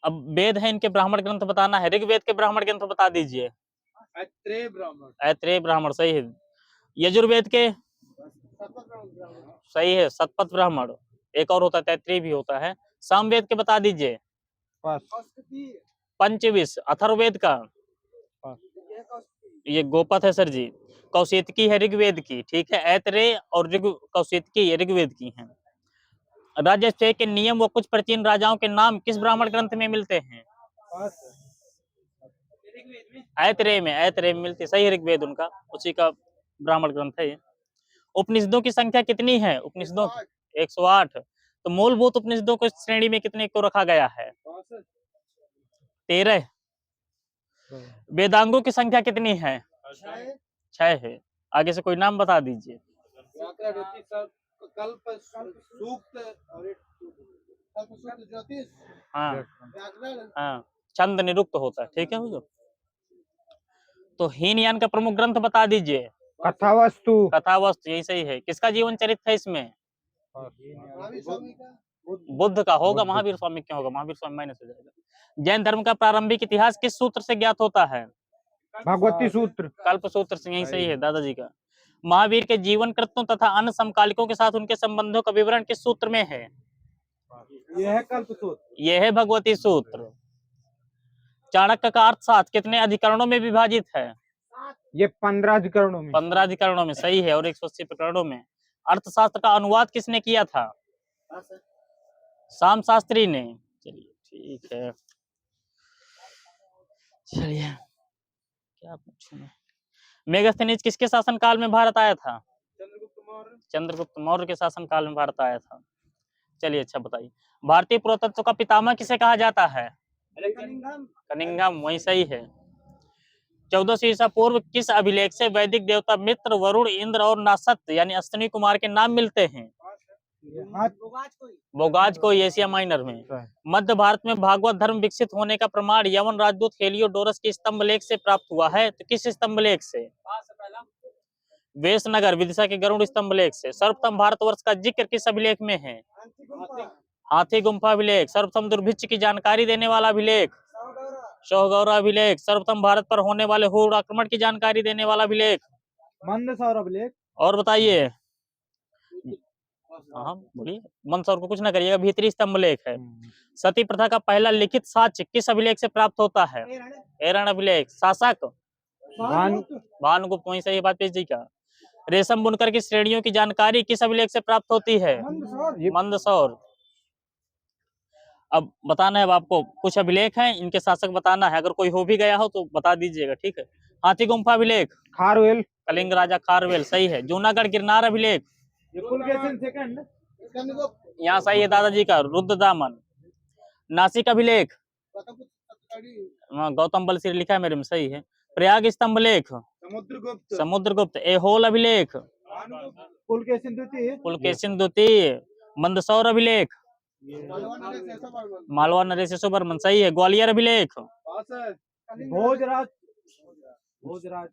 अब वेद है, इनके ब्राह्मण ग्रंथ बताना है। ऋग्वेद के ब्राह्मण ग्रंथ बता दीजिए। ऐत्रेय ब्राह्मण सही है। यजुर्वेद के सही है, शतपथ ब्राह्मण। एक और होता है, तैत्तिरीय भी होता है। सामवेद के बता दीजिए। पंचविश। अथर्ववेद का ये गोपथ है सर जी। कौशितकी है ऋग्वेद की, ठीक है। ऐत्रेय और कौशितकी ऋग्वेद की हैं। राजस्व के नियम व कुछ प्राचीन राजाओं के नाम किस ब्राह्मण ग्रंथ में मिलते हैं? ऐत्रेय में मिलते, सही है। ऋग्वेद उनका, उसी का ब्राह्मण ग्रंथ है ये। उपनिषदों की संख्या कितनी है? उपनिषदों 108। तो मूलभूत उपनिषदों को इस श्रेणी में कितने को रखा गया है? 13। वेदांगों की संख्या कितनी है? 6 है। आगे से कोई नाम बता दीजिए। हाँ, छंद निरुक्त होता है, ठीक है। तो हीनयान का प्रमुख ग्रंथ बता दीजिए। कथावस्तु, यही सही है। किसका जीवन चरित्र है इसमें? बुद्ध का होगा, महावीर स्वामी क्यों होगा? महावीर स्वामी माइनस हो जाएगा। जैन धर्म का प्रारंभिक इतिहास किस सूत्र से ज्ञात होता है? भगवती सूत्र। कल्प सूत्र से, यही सही है दादाजी का। महावीर के जीवन कृत्यों तथा अन्य समकालिकों के साथ उनके संबंधों का विवरण किस सूत्र में है? यह है कल्प सूत्र। यह है भगवती सूत्र। चाणक्य का अर्थशास्त्र कितने अधिकरणों में विभाजित है? ये 15 अधिकरणों में। 15 अधिकरणों में, सही है। और 180 प्रकरणों में। अर्थशास्त्र का अनुवाद किसने किया था? शाम शास्त्री ने। चलिए ठीक है। चलिए, क्या पूछूं मैं? मेगास्थनीज किसके शासनकाल में भारत आया था? चंद्रगुप्त मौर्य के शासनकाल में भारत आया था। चलिए, अच्छा बताइए, भारतीय पुरातत्व का पितामह किसे कहा जाता है? कनिंघम, वही सही है। 1400 ईसा पूर्व किस अभिलेख से वैदिक देवता मित्र, वरुण, इंद्र और नासत यानी अश्विनी कुमार के नाम मिलते हैं? बोगाज कोई एशिया माइनर में। मध्य भारत में भागवत धर्म विकसित होने का प्रमाण यवन राजदूत हेलियोडोरस के स्तंभ लेख से प्राप्त हुआ है। तो किस स्तंभ लेख से? वेशनगर विदिशा के गरुड़ स्तंभ लेख से। सर्वप्रथम भारतवर्ष का जिक्र किस अभिलेख में है? हाथी गुम्फा अभिलेख। सर्वप्रथम दुर्भिक्ष की जानकारी देने वाला अभिलेख? शौगौरा अभिलेख। सर्वप्रथम भारत पर होने वाले हुड़ आक्रमण की जानकारी देने वाला अभिलेख? मंदसौर अभिलेख। और बताइए। हाँ बोलिए। मंदसौर को कुछ ना करिएगा, भीतरी स्तंभ लेख है। सती प्रथा का पहला लिखित साक्ष्य किस अभिलेख से प्राप्त होता है? एरण अभिलेख। शासक? भानुगुप्त। वहीं सही बात पेश जी का। रेशम बुनकर की श्रेणियों की जानकारी किस अभिलेख से प्राप्त होती है? मंदसौर। अब बताना है, अब आपको कुछ अभिलेख हैं, इनके शासक बताना है। अगर कोई हो भी गया हो तो बता दीजिएगा, ठीक है। हाथी गुम्फा अभिलेख? खारवेल। कलिंग राजा खारवेल, सही है। जूनागढ़ गिरनार अभिलेख? यहाँ सही है दादाजी का, रुद्रदामन। नासिक अभिलेख? गौतम बलसीर लिखा है मेरे में, सही है। प्रयाग स्तंभ लेख? समुद्रगुप्त। एहोल अभिलेख? पुलकेशिन द्वितीय। मंदसौर अभिलेख? मालवा नरेश यशोवर्मन, सही है। ग्वालियर अभिलेख? भोजराज।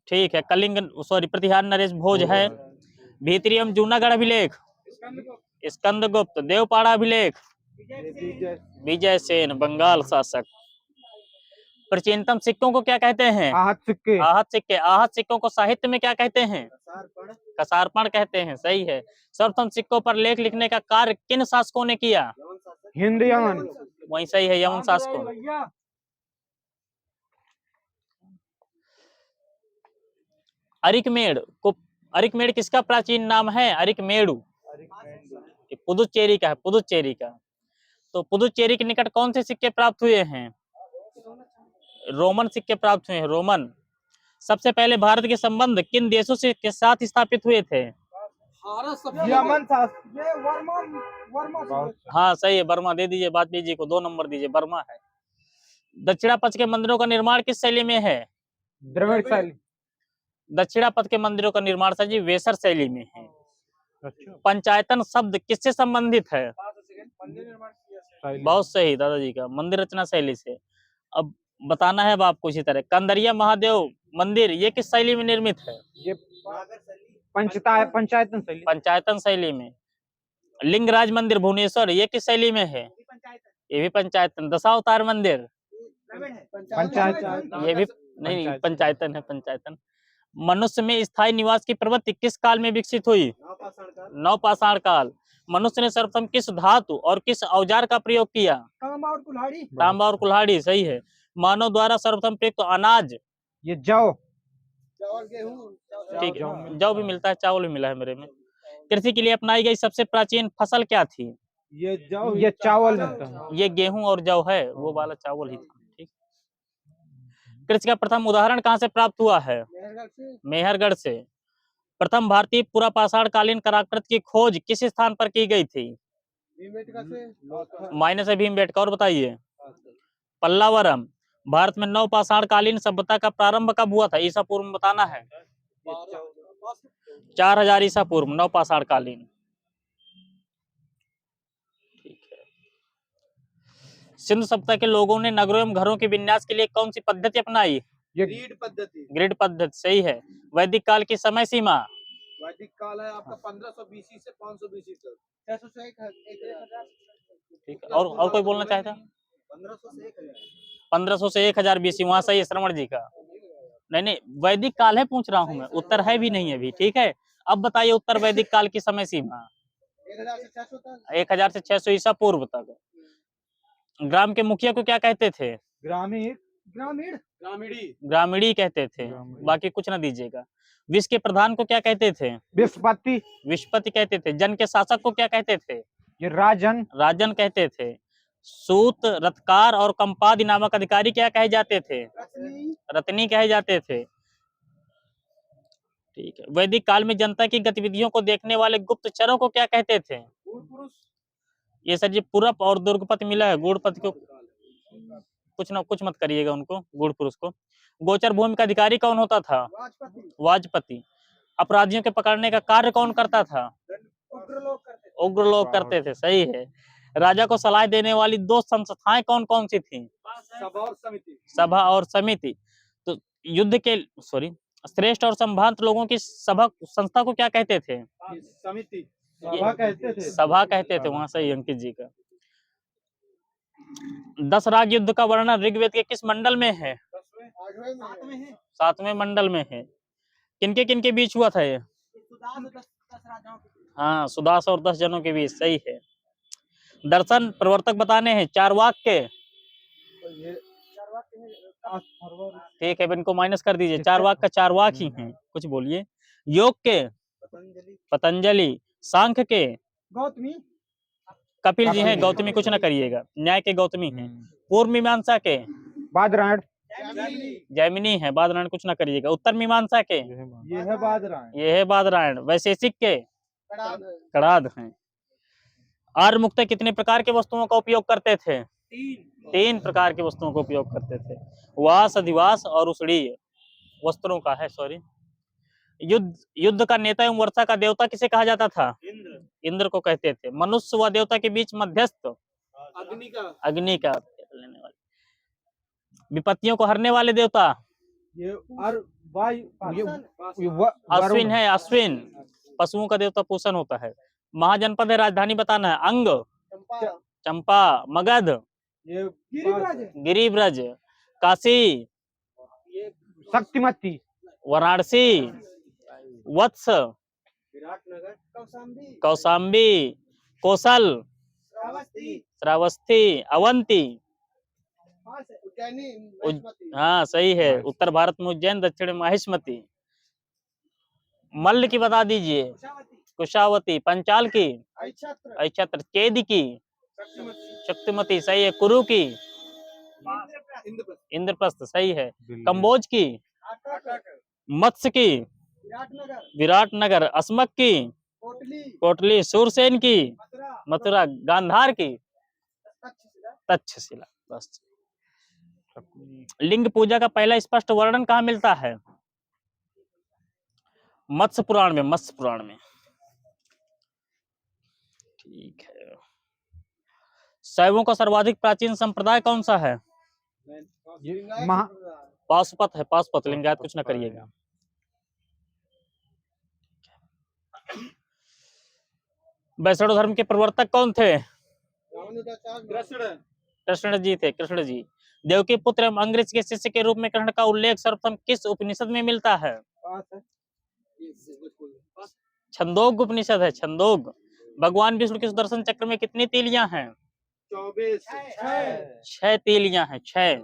ठीक है। कलिंग सॉरी प्रतिहार नरेश भोज है। भीतरी एवं जूनागढ़ अभिलेख? स्कंदगुप्त। देवपाड़ा अभिलेख? विजय सेन, बंगाल शासक। प्राचीनतम सिक्कों को क्या कहते हैं? आहत सिक्के। आहत सिक्के। आहत सिक्कों को साहित्य में क्या कहते हैं? कसारपण कहते हैं, सही है। सर्वप्रथम सिक्कों पर लेख लिखने का कार्य किन शासकों ने किया? हिंद यमन। वहीं सही है, यमन शासकों। अरिकमेड़ किसका प्राचीन नाम है? अरिकमेड़ु। पुदुचेरी का है, पुदुचेरी का। तो पुदुचेरी के निकट कौन से सिक्के प्राप्त हुए हैं? रोमन सिक्के प्राप्त हुए हैं, रोमन। सबसे पहले भारत के संबंध किन देशों से के साथ स्थापित हुए थे? यमन। हाँ सही है, बर्मा। दे दीजिए बात जी को 2 नंबर दीजिए, बर्मा है। दक्षिणापथ के मंदिरों का निर्माण किस शैली में है? द्रविड़ शैली। दक्षिणापथ के मंदिरों का निर्माण सर जी वेसर शैली में है। पंचायतन शब्द किससे संबंधित है? बहुत सही दादाजी का, मंदिर रचना शैली से। अब बताना है अब आपको इसी तरह। कंदरिया महादेव मंदिर ये किस शैली में निर्मित है? ये पंचायतन शैली। पंचायतन शैली में। लिंगराज मंदिर भुवनेश्वर ये किस शैली में है? ये भी पंचायतन। दशावतार मंदिर? पंचायतन। ये भी नहीं, पंचायतन है, पंचायतन। मनुष्य में स्थायी निवास की प्रवृत्ति किस काल में विकसित हुई? नवपाषाण काल। मनुष्य ने सर्वप्रथम किस धातु और किस औजार का प्रयोग किया? तांबा और कुल्हाड़ी, सही है। मानव द्वारा सर्वप्रथम प्रयुक्त अनाज? ये जौ। ठीक है, जौ भी मिलता है, चावल भी मिला है मेरे में। कृषि के लिए अपनाई गई सबसे प्राचीन फसल क्या थी? ये जौ। ये चावल मिलता है। ये गेहूं और जौ है, वो वाला चावल ही था। ठीक। कृषि का प्रथम उदाहरण कहाँ से प्राप्त हुआ है? मेहरगढ़ से। प्रथम भारतीय पुरापाषाण कालीन कलाकृत की खोज किस स्थान पर की गई थी? माइनस है भीमबेटका। और बताइए। पल्लावरम। भारत में नवपाषाण कालीन सभ्यता का प्रारंभ कब हुआ था? ईसा पूर्व में बताना है। 4000 ईसा पूर्व, नवपाषाण कालीन। ठीक है। सिंधु सभ्यता के लोगों ने नगरों एवं घरों के विन्यास के लिए कौन सी पद्धति अपनाई? ग्रिड पद्धति। ग्रिड पद्धति, सही है। वैदिक काल की समय सीमा? वैदिक काल है आपका 1500 BC से 500 BC तक। 600 से 1000। ठीक है। और कोई बोलना चाहता? 1500 से 1000। 1500 से 1000 BC, वहां सही है श्रवण जी का। नहीं, वैदिक काल है पूछ रहा हूं मैं, उत्तर है भी नहीं अभी। ठीक है, अब बताइए उत्तर वैदिक काल की समय सीमा। 1000 से 600 ईसा पूर्व तक। ग्राम के मुखिया को क्या कहते थे? ग्रामीणी कहते थे। बाकी कुछ ना दीजिएगा। विश्व के प्रधान को क्या कहते थे? विस्पति। विस्पति कहते थे। जन के शासक को क्या कहते थे? ये राजन। राजन कहते थे। सूत, रत्कार और कंपादि नामक अधिकारी क्या कहे जाते थे? रत्नी कहे जाते थे। ठीक है। वैदिक काल में जनता की गतिविधियों को देखने वाले गुप्तचरों को क्या कहते थे? ये सर जी पुरप और दुर्गपति मिला है। गुड़पति को कुछ ना कुछ मत करिएगा उनको, गुड़ पुरुष को। गोचर भूमि का अधिकारी कौन होता था? वाजपति। अपराधियों के पकड़ने का कार्य कौन करता था? उग्र लोग करते थे, सही है। राजा को सलाह देने वाली दो संस्थाएं कौन कौन सी थी? सभा और समिति। सभा और समिति। तो युद्ध के श्रेष्ठ और संभ्रांत लोगों की सभा संस्था को क्या कहते थे? समिति। सभा कहते थे। सभा कहते थे, वहां सही अंकित जी का। 10 राग युद्ध का वर्णन ऋग्वेद के किस मंडल में है? 7वें मंडल में है। किनके बीच हुआ था ये? हाँ, सुदास और 10 जनों के बीच, सही है। दर्शन प्रवर्तक बताने हैं चारवाक के। ठीक है, इनको माइनस कर दीजिए, चारवाक का चारवाक ही है। कुछ बोलिए। योग के पतंजलि, सांख्य के गौतमी, कपिल जी हैं, गौतमी कुछ ना करिएगा, न्याय के गौतमी हैं। पूर्व मीमांसा के बादरायण, जैमिनी है, बादरायण कुछ ना करिएगा। उत्तर मीमांसा के ये है बादरायण, ये है बादरायण। वैशेषिक के कड़ाद हैं। आर्य मुक्त कितने प्रकार के वस्तुओं का उपयोग करते थे? 3 प्रकार की वस्तुओं का उपयोग करते थे, वास, अधिवास और उषणीय वस्त्रों का है, सॉरी। युद्ध का नेता एवं वर्षा का देवता किसे कहा जाता था? इंद्र को कहते थे। मनुष्य व देवता के बीच मध्यस्थ अग्नि का लेने वाले। विपत्तियों को हरने वाले देवता? अश्विन है, अश्विन। पशुओं का देवता पूषण होता है। महाजनपद है, राजधानी बताना है। अंग, चंपा, मगध, गिरिब्रज, काशी, शक्तिमती, वाराणसी, वत्स, कौशाम्बी, कौशल, श्रावस्ती, अवंती। हाँ सही है। उत्तर भारत में उज्जैन, दक्षिण में महिष्मति। मल्ल की बता दीजिए। कुशावती। पंचाल की अक्षत्र। केदी की शक्तिमती, सही है। कुरु की इंद्रप्रस्थ, सही है। कंबोज की मत्स्य की विराटनगर। अस्मक की कोटली। सूरसेन की मथुरा। गांधार की तक्षशिला। बस। लिंग पूजा का पहला स्पष्ट वर्णन कहाँ मिलता है? मत्स्य पुराण में, मत्स्य पुराण में। ठीक है। शैवों का सर्वाधिक प्राचीन संप्रदाय कौन सा है? पाशुपत है, पाशुपत। लिंगायत कुछ ना करिएगा। वैष्णव धर्म के प्रवर्तक कौन थे? कृष्ण जी थे, कृष्ण जी। देव के पुत्र एवं अंग्रेज के शिष्य के रूप में कृष्ण का उल्लेख सर्वप्रथम किस उपनिषद में मिलता है? छंदोग उपनिषद है, छंदोग। भगवान विष्णु के सुदर्शन चक्र में कितनी तीलियां हैं? 6 तीलियां हैं, 6।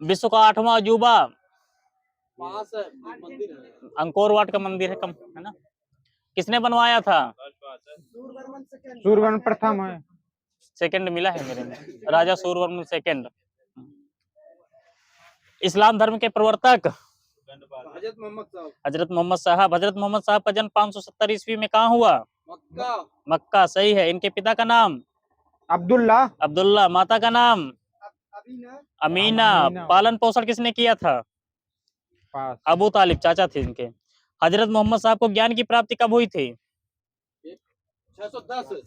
विश्व का 8वां अजूबा? अंकोर वाट का मंदिर है, कम है ना। किसने बनवाया था? सूर्यवर्मन प्रथम है। सेकंड मिला है मेरे में, राजा सूर्यवर्मन सेकंड। इस्लाम धर्म के प्रवर्तक? हजरत मोहम्मद साहब। हजरत मोहम्मद साहब का जन्म 570 ईस्वी में कहाँ हुआ? मक्का, सही है। इनके पिता का नाम? अब्दुल्ला। माता का नाम? अमीना। पालन पोषण किसने किया था? अबू तालिब, चाचा थे इनके। हजरत मोहम्मद साहब को ज्ञान की प्राप्ति कब हुई थी?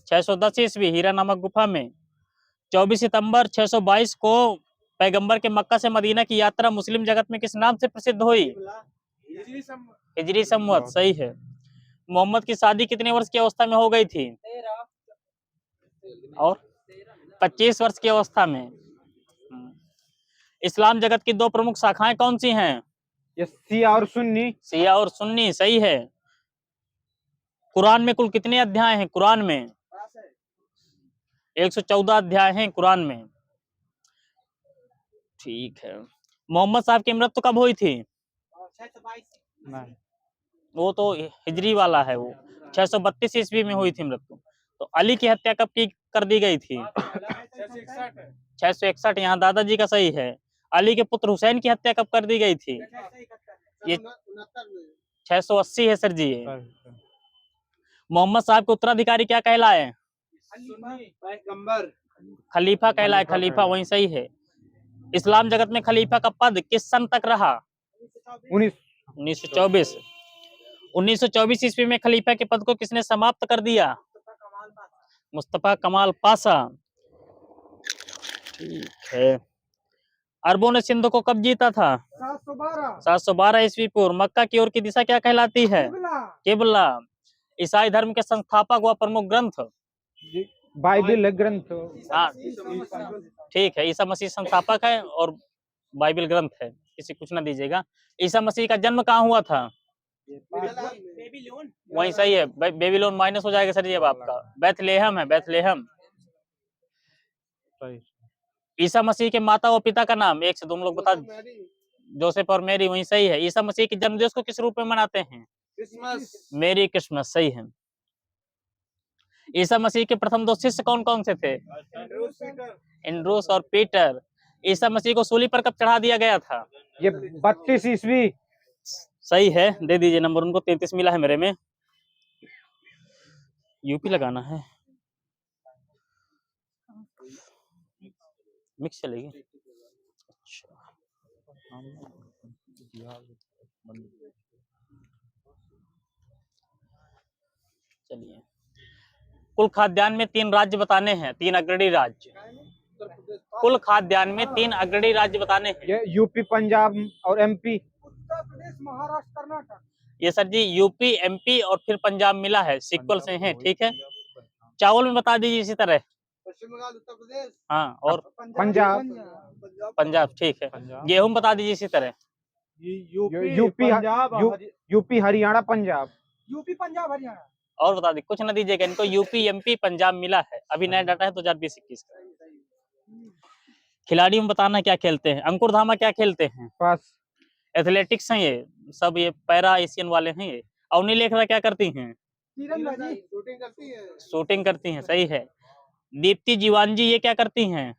610 ईस्वी, हीरा नामक गुफा में। 24 सितंबर 622 को पैगंबर के मक्का से मदीना की यात्रा मुस्लिम जगत में किस नाम से प्रसिद्ध हुई? हिजरी संवत, सही है। मोहम्मद की शादी कितने वर्ष की अवस्था में हो गई थी? और 25 वर्ष की अवस्था में। इस्लाम जगत की 2 प्रमुख शाखाएं कौन सी हैं? शिया और सुन्नी। शिया और सुन्नी, सही है। कुरान में कुल कितने अध्याय हैं? कुरान में 114 अध्याय हैं कुरान में। ठीक है। मोहम्मद साहब की मृत्यु कब हुई थी? वो तो हिजरी वाला है, वो 632 ईस्वी में हुई थी मृत्यु। तो अली की हत्या कब की कर दी गई थी? 661। यहाँ दादाजी का सही है। अली के पुत्र हुसैन की हत्या कब कर दी गई थी? ये 680 है सर जी। मोहम्मद साहब के उत्तराधिकारी क्या कहलाए? खलीफा कहलाए, खलीफा, वही सही है। इस्लाम जगत में खलीफा का पद किस सन तक रहा? 1924। 1924 ईस्वी में खलीफा के पद को किसने समाप्त कर दिया? मुस्तफा कमाल पाशा। ठीक है। अरबों ने सिंध को कब जीता था? 712 ईस्वी पूर्व। मक्का की ओर की दिशा क्या कहलाती है? किबला। ईसाई धर्म के संस्थापक व प्रमुख ग्रंथ? बाइबिल ग्रंथ। हाँ ठीक है, ईसा मसीह संस्थापक है और बाइबिल ग्रंथ है, किसी कुछ ना दीजिएगा। ईसा मसीह का जन्म कहाँ हुआ था? वहीं सही है, बेबीलोन माइनस हो जाएगा सर जी अब आपका। बैथलेहम है, बैथलेहम। ईसा मसीह के माता व पिता का नाम? एक से तुम लोग बता। जोसेफ और मैरी, वहीं सही है। ईसा मसीह के जन्मदिवस को किस रूप में मनाते हैं? क्रिसमस। मेरी क्रिसमस, सही है। ईसा मसीह के प्रथम 2 शिष्य कौन कौन से थे? एंड्रूस और पीटर। ईसा मसीह को सूली पर कब चढ़ा दिया गया था? ये 32 ईस्वी। सही है, दे दीजिए नंबर उनको। 33 मिला है मेरे में। यूपी लगाना है, मिक्स चलेगी। अच्छा, चलिए। कुल खाद्यान्न में 3 राज्य बताने हैं, 3 अग्रणी राज्य। कुल खाद्यान्न में 3 अग्रणी राज्य बताने हैं। ये यूपी, पंजाब और एमपी। उत्तर प्रदेश, महाराष्ट्र, कर्नाटक। ये सर जी यूपी, एमपी और फिर पंजाब मिला है, सीक्वल से हैं। ठीक है। चावल में बता दीजिए इसी तरह। पश्चिम बंगाल, उत्तर प्रदेश। हाँ, और पंजाब। ठीक है। गेहूं बता दीजिए इसी तरह। यूपी, हरियाणा, पंजाब। यूपी, पंजाब, हरियाणा। और बता दी, कुछ ना दीजिएगा इनको। यूपी, एमपी, पंजाब मिला है, अभी नया डाटा है 2020-21 का। खिलाड़ी में बताना क्या खेलते हैं। अंकुर धामा क्या खेलते हैं? पास। एथलेटिक्स हैं ये सब, ये पैरा एशियन वाले हैं ये। अवनी लेखरा क्या करती हैं? तीरंदाजी, शूटिंग करती है। शूटिंग करती हैं, सही है। दीप्ति जीवानजी ये क्या करती हैं?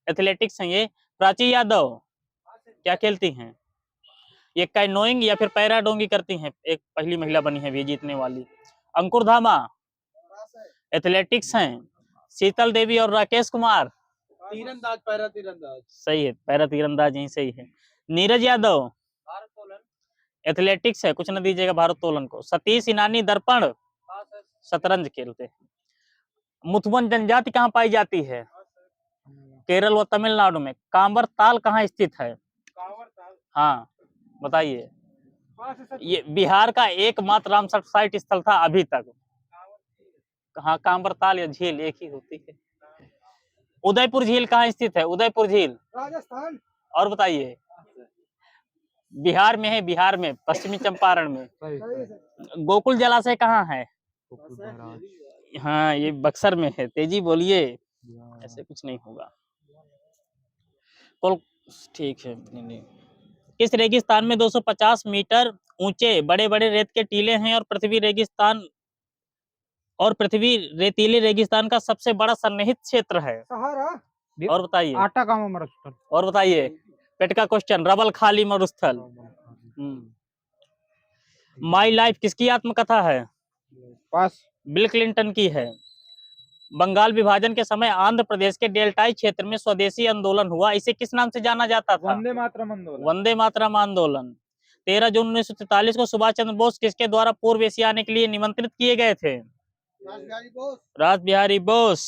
एथलेटिक्स हैं ये। प्राची यादव क्या खेलती हैं? ये कैनोइंग या फिर पैराडोंगी करती हैं, एक पहली महिला बनी है ये जीतने वाली। अंकुर धामा एथलेटिक्स हैं। शीतल देवी और राकेश कुमार तीरंदाज, पैरा तीरंदाज। सही है, पैरा तीरंदाज यही सही है। नीरज यादव एथलेटिक्स है, कुछ न दीजिएगा भारोत्तोलन को। सतीश ईनानी दर्पण शतरंज खेलते हैं। मुथुवन जनजाति कहाँ पाई जाती है? केरल व तमिलनाडु में। कांवर ताल कहाँ स्थित है? हाँ बताइए। ये बिहार का एकमात्र रामसर साइट स्थल था अभी तक। हाँ, कांवर ताल या झील एक ही होती है। उदयपुर झील कहाँ स्थित है? उदयपुर झील राजस्थान। और बताइए। बिहार में है, बिहार में, पश्चिमी चंपारण में। गोकुल जलाशय कहाँ है? हाँ, ये बक्सर में है। तेजी बोलिए, ऐसे कुछ नहीं होगा। ठीक है। किस रेगिस्तान में 250 मीटर ऊंचे बड़े बड़े रेत के टीले हैं और पृथ्वी रेतीले रेगिस्तान का सबसे बड़ा सन्निहित क्षेत्र है? सहारा। और बताइए। आटाकामा मरुस्थल। और बताइए। पेट का क्वेश्चन, रबल खाली मरुस्थल। माई लाइफ किसकी आत्मकथा है? पास। बिल क्लिंटन की है। बंगाल विभाजन के समय आंध्र प्रदेश के डेल्टाई क्षेत्र में स्वदेशी आंदोलन हुआ, इसे किस नाम से जाना जाता था? वंदे मातरम आंदोलन। वंदे मातरम आंदोलन। 13 जून 1943 को सुभाष चंद्र बोस किसके द्वारा पूर्व एशिया आने के लिए निमंत्रित किए गए थे? रास बिहारी बोस।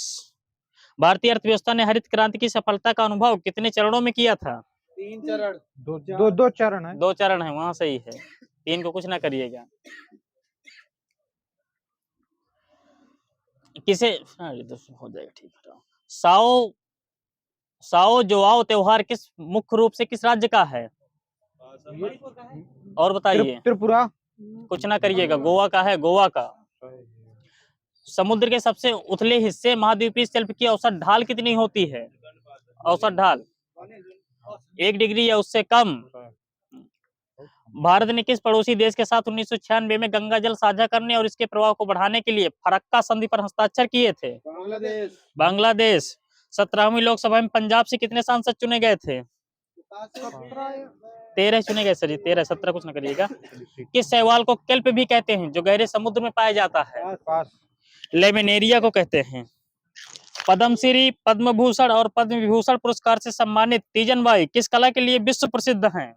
भारतीय अर्थव्यवस्था ने हरित क्रांति की सफलता का अनुभव कितने चरणों में किया था? 3 चरण। दो चरण है। 2 चरण है, वहां सही है। 3 को कुछ ना करिएगा। किसे हो जाएगा, ठीक है। साओ जोआओ त्योहार किस मुख्य रूप से किस राज्य का है? और बताइए। त्रिपुरा। कुछ ना करिएगा, गोवा का है, गोवा का। समुद्र के सबसे उथले हिस्से महाद्वीपीय शेल्फ की औसत ढाल कितनी होती है? औसत ढाल 1 डिग्री या उससे कम। भारत ने किस पड़ोसी देश के साथ 1996 में गंगा जल साझा करने और इसके प्रवाह को बढ़ाने के लिए फरक्का संधि पर हस्ताक्षर किए थे? बांग्लादेश। 17वीं लोकसभा में पंजाब से कितने सांसद चुने गए थे? 13 चुने गए सर जी, 13। 17 कुछ न करिएगा। किस शैवाल को केल्प भी कहते हैं जो गहरे समुद्र में पाया जाता है? लेमिनेरिया को कहते हैं। पद्मश्री, पद्म भूषण और पद्म विभूषण पुरस्कार से सम्मानित तीजन बाई किस कला के लिए विश्व प्रसिद्ध हैं?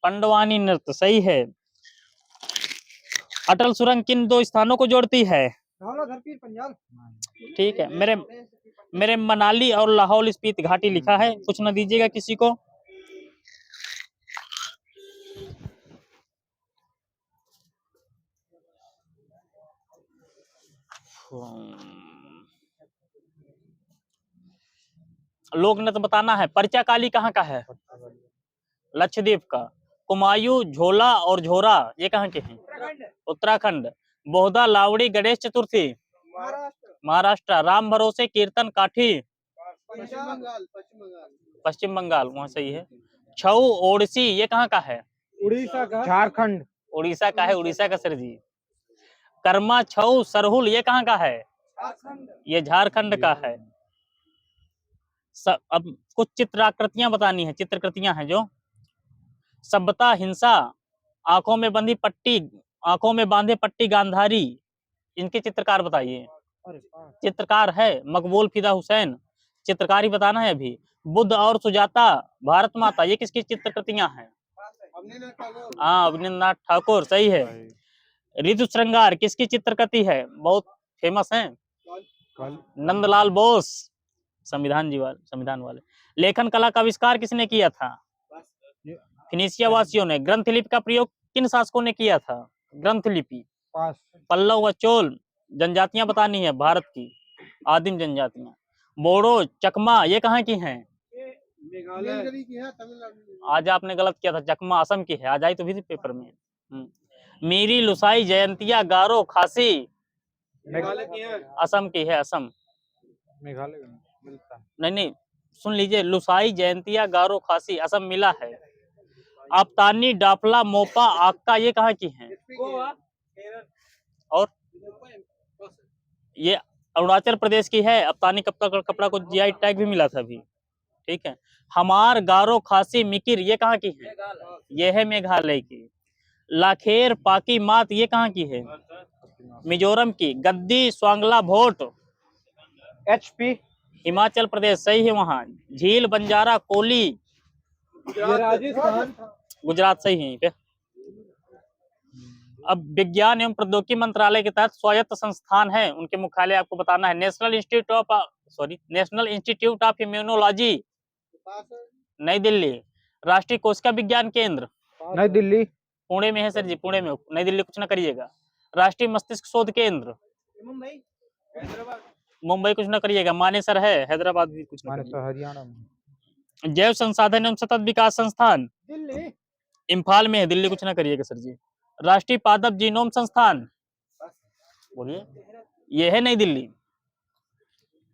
पंडवानी नृत्य, सही है। अटल सुरंग किन दो स्थानों को जोड़ती है? पंजाब। ठीक है, मेरे मनाली और लाहौल स्पीति घाटी लिखा है, कुछ न दीजिएगा किसी को। लोक नृत्य बताना है। पर्चाकाली कहाँ का है? लक्षद्वीप का। कुमायूं, झोला और झोरा ये कहाँ के हैं? उत्तराखंड। बोहदा, लावड़ी, गणेश चतुर्थी महाराष्ट्र। राम भरोसे, कीर्तन काठी पश्चिम बंगाल, वहाँ सही है। छऊ, ओडिसी ये कहाँ का है? उड़ीसा का। झारखंड। उड़ीसा का है, उड़ीसा का सर जी। कर्मा, छऊ, सरहुल ये कहाँ का है? ये झारखंड का है। अब कुछ चित्राकृतियां बतानी है, चित्रकृतियां हैं जो। सभ्यता, हिंसा, आंखों में बंधी पट्टी, आंखों में बांधे पट्टी गांधारी, इनके चित्रकार बताइए। चित्रकार है मकबूल फिदा हुसैन, चित्रकारी बताना है अभी। बुद्ध और सुजाता, भारत माता ये किसकी चित्रकृतियां हैं? हाँ, अवनींद्रनाथ ठाकुर सही है। ऋतु श्रृंगार किसकी चित्रकृति है? बहुत फेमस है, नंदलाल बोस, संविधान वाले। लेखन कला का आविष्कार किसने किया था? फिनिशिया वासियों ने। ग्रंथ लिपि का प्रयोग किन शासकों ने किया था? ग्रंथ लिपि। पल्लव व चोल। जनजातियां बतानी है भारत की, आदिम जनजातियां। बोडो, चकमा ये कहाँ की हैं? आज आपने गलत किया था, चकमा असम की है, आज आई तो भी थी पेपर में। मीरी, लुसाई, जयंतिया, गारो, खासी असम की है, असम। मेघालय मिलता है। नहीं, सुन लीजिए, लुसाई, जयंतिया, गारो, खासी असम मिला है। आपतानी, डाफला, मोपा, आक्का ये कहाँ की हैं? और ये अरुणाचल प्रदेश की है। आपतानी कपड़ा को जीआई टैग भी मिला था अभी। ठीक है। हमार, गारो, खासी, मिकिर ये कहाँ की है? ये है मेघालय की। लाखेर, पाकी, मात ये कहाँ की है? मिजोरम की। गद्दी, स्वांगला, भोट HP हिमाचल प्रदेश सही है वहाँ। झील, बंजारा, कोली राजस्थान। गुजरात सही है यहीं पे। अब विज्ञान एवं प्रौद्योगिकी मंत्रालय के तहत स्वायत्त संस्थान है, उनके मुख्यालय आपको बताना है। नेशनल इंस्टीट्यूट ऑफ इम्यूनोलॉजी नई दिल्ली। राष्ट्रीय कोशिका विज्ञान केंद्र नई दिल्ली। पुणे में है सर जी, पुणे में। नई दिल्ली कुछ ना करिएगा। राष्ट्रीय मस्तिष्क शोध केंद्र मुंबई कुछ ना करिएगा। मानेसर है, हैदराबाद भी कुछ ना करिएगा। हरियाणा में। जैव संसाधन एवं सतत विकास संस्थान दिल्ली। इम्फाल में है, दिल्ली कुछ ना करिएगा सर जी। राष्ट्रीय पादप जीनोम संस्थान बोलिए, ये है नई दिल्ली।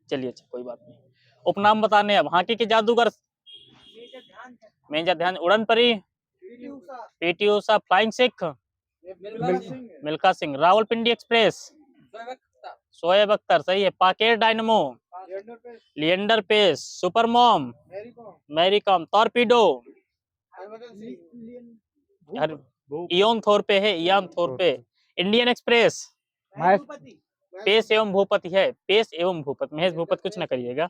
चलिए अच्छा, कोई बात नहीं। उपनाम बताने अब। हॉकी के जादूगर मेजर ध्यान। उड़न परी PT Usha. Flying Sikh Milkha Singh. Rawalpindi express Shoaib Akhtar सही है। Pocket dynamo Leander Paes. Super mom Mary Kom. Torpedo Ian Thorpe है, इयान थोरपे। इंडियन एक्सप्रेस पेश एवं भूपति है, पेश एवं भूपति। महेश भूपति कुछ ना करिएगा।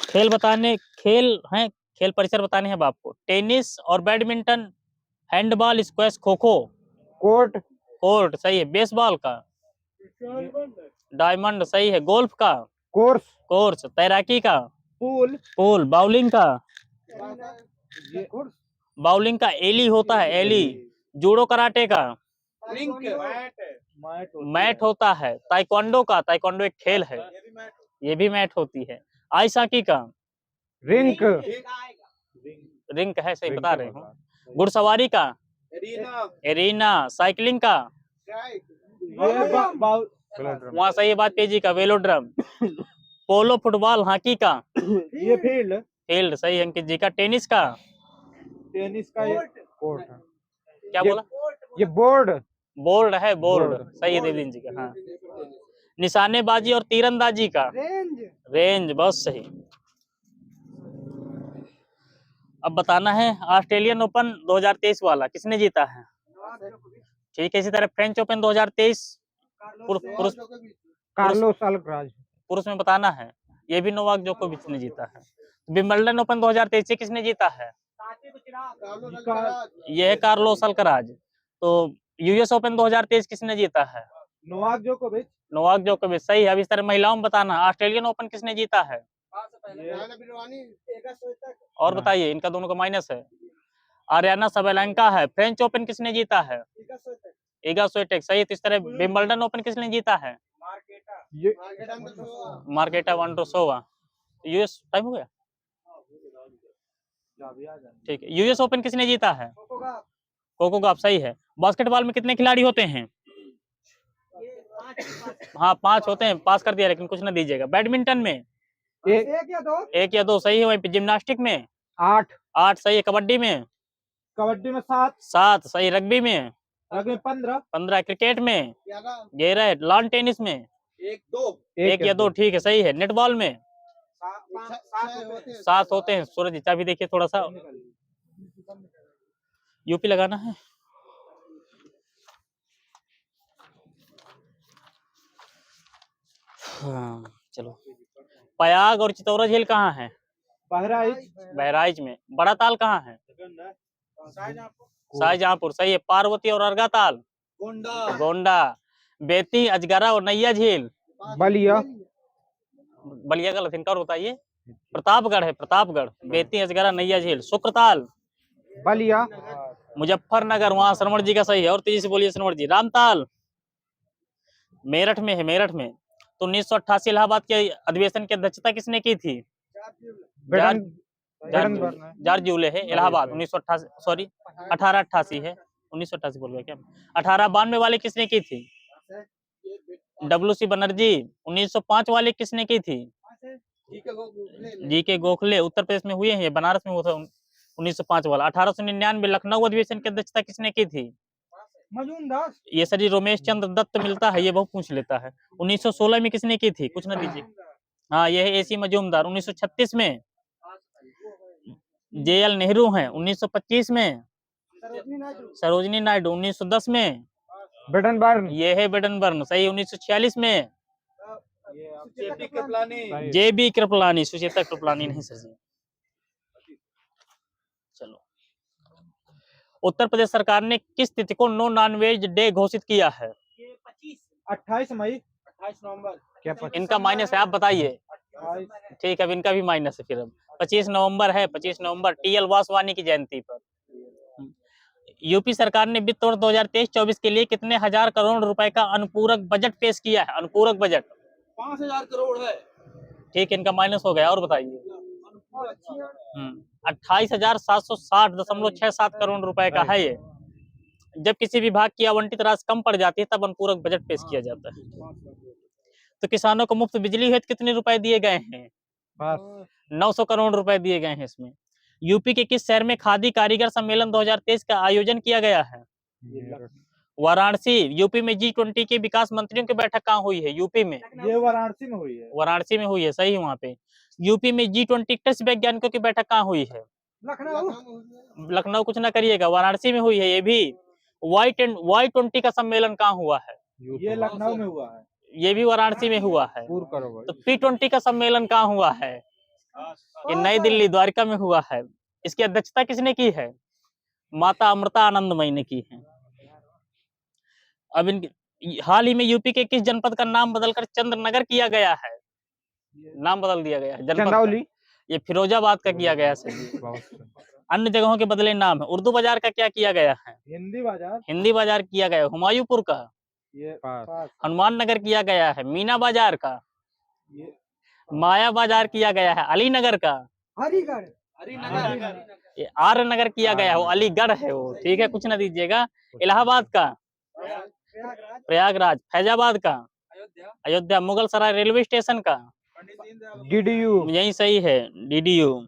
खेल बताने, खेल हैं, खेल परिसर बताने हैं आपको। टेनिस और badminton, handball, squash, kho kho. Court सही है। बेसबॉल का डायमंड सही है। गोल्फ का कोर्स। तैराकी का पूल। बाउलिंग का एली होता है, एली। जूडो कराटे का मैट होता है। ताइक्वांडो का, ताइक्वांडो एक खेल है, ये भी मैट होती है। आइस हॉकी का रिंक है, सही बता रहे हो। घुड़सवारी का एरीना। साइकिलिंग का वहाँ सही बात पेजी का वेलोड्रम। पोलो, फुटबॉल, हॉकी का ये फील्ड सही है अंकित जी का। टेनिस का कोर्ट। क्या बोला? ये बोर्ड है, बोर्ड सही है देवदीन जी का। हाँ। निशानेबाजी और तीरंदाजी का रेंज बहुत सही। अब बताना है ऑस्ट्रेलियन ओपन 2023 वाला किसने जीता है? ठीक है। इसी तरह फ्रेंच ओपन 2023 कार्लोस अल्कराज। पुरुष में बताना है, ये भी नोवाक जोकोविच ने जीता है। विंबलडन ओपन 2023 किसने जीता है? ये है कार्लोस अल्कराज। तो यूएस ओपन 2023 किसने जीता है? नोवाक जोकोविच। नोवाक जोकोविच, सही है। अब इस तरह महिलाओं में बताना, ऑस्ट्रेलियन ओपन किसने जीता है? और बताइए, इनका दोनों का माइनस है। आर्याना सबैलेंका है। फ्रेंच ओपन किसने जीता है? इगा स्विएटेक, सही है। तो इस तरह विंबलडन ओपन किसने जीता है? Marketa Vondrousova. यूएस टाइम हो गया, ठीक है। यूएस ओपन किसने जीता है? कोको गॉफ, सही है। बास्केटबॉल में कितने खिलाड़ी होते हैं? हाँ 5 होते हैं, पास कर दिया, लेकिन कुछ ना दीजिएगा। बैडमिंटन में एक या दो, सही है। वहीं पे जिम्नास्टिक में 8 सही है। कबड्डी में 7 सही। रग्बी में 15। क्रिकेट में 11। लॉन टेनिस में 1 या 2, ठीक है, सही है। नेटबॉल में 7 होते हैं। सूरज जी चाबी देखिए थोड़ा सा, यूपी लगाना है। हाँ चलो। प्रयाग और चितौरा झील कहाँ है? बहराइच में। बड़ा ताल कहाँ है? शाहजहांपुर, सही है। पार्वती और अर्गा ताल? गोंडा। बेती, अजगरा और नैया झील? बलिया गलत, इनका और बताइए। प्रतापगढ़ है, प्रतापगढ़। बेती, अजगरा, नैया झील। शुक्रताल? बलिया। मुजफ्फरनगर, वहां श्रवण जी का सही है। और तेजी से बोलिए श्रवण जी। रामताल? मेरठ में है, मेरठ में। तो 1988 इलाहाबाद के अधिवेशन की अध्यक्षता किसने की थी? जॉर्ज जूले है। इलाहाबाद 1988, सॉरी 1888 है, 1988 बोल गया क्या? 1892 वाली किसने की थी? WC बनर्जी। 1905 वाली किसने की थी? GK गोखले। उत्तर प्रदेश में हुए हैं, बनारस में हुआ था 1905 वाला। 1899 लखनऊ अधिवेशन की अध्यक्षता किसने की थी? मजूमदार। ये सर जी रमेश चंद्र दत्त मिलता है, ये बहुत पूछ लेता है। 1916 में किसने की थी? कुछ ना दीजिए। हाँ ये है AC मजूमदार। 1936 में JL नेहरू हैं। 1925 में सरोजनी नायडू। 1910 में बेडनबर्न। ये है बेडनबर्न, सही। 1946 में JB कृपलानी। सुचेता कृपलानी नहीं सर जी। चलो। उत्तर प्रदेश सरकार ने किस तिथि को नो नॉनवेज डे घोषित किया है? 28 मई। 28 नवंबर। इनका माइनस है, आप बताइए। ठीक है, अब इनका भी माइनस है। फिर अब 25 नवंबर है, 25 नवंबर TL वासवानी की जयंती पर। यूपी सरकार ने वित्त वर्ष 2023-24 के लिए कितने हजार करोड़ रुपए का अनुपूरक बजट पेश किया है? अनुपूरक बजट 5000 करोड़ है। ठीक है, इनका माइनस हो गया। और बताइए। 28,760.67 करोड़ रुपए का है ये। जब किसी विभाग की आवंटित राशि कम पड़ जाती है तब अनुपूरक बजट पेश किया जाता है। तो किसानों को मुफ्त बिजली हेतु कितने रुपए दिए गए हैं? 900 करोड़ रुपए दिए गए हैं इसमें। यूपी के किस शहर में खादी कारीगर सम्मेलन 2023 का आयोजन किया गया है? वाराणसी। यूपी में G20 के विकास मंत्रियों की बैठक कहाँ हुई है? यूपी में। ये वाराणसी में हुई है। वाराणसी में हुई है, सही है। वहाँ पे। यूपी में G20 कृषि वैज्ञानिकों की बैठक कहाँ हुई है? लखनऊ कुछ ना करिएगा, वाराणसी में हुई है ये भी। Y20 का सम्मेलन कहाँ हुआ है? ये लखनऊ में हुआ है। ये भी वाराणसी में हुआ है। तो P20 का सम्मेलन कहाँ हुआ है? ये नई दिल्ली द्वारका में हुआ है। इसकी अध्यक्षता किसने की है? माता अमृता आनंदमयी ने की है। अब हाल ही में यूपी के किस जनपद का नाम बदलकर चंद्रनगर किया गया है? नाम बदल दिया गया है जनपद। ये फिरोजाबाद का किया गया है। अन्य जगहों के बदले नाम है। उर्दू बाजार का क्या किया गया है? हिंदी बाजार किया गया है। हुमायूंपुर का हनुमान नगर किया गया है। मीना बाजार का माया बाजार किया गया है। अलीनगर का आर्य नगर किया गया है, वो अलीगढ़ है वो, ठीक है, कुछ ना दीजिएगा। इलाहाबाद का प्रयागराज। फैजाबाद का अयोध्या। मुगल सराय रेलवे स्टेशन का DDU। यही सही है, DDU।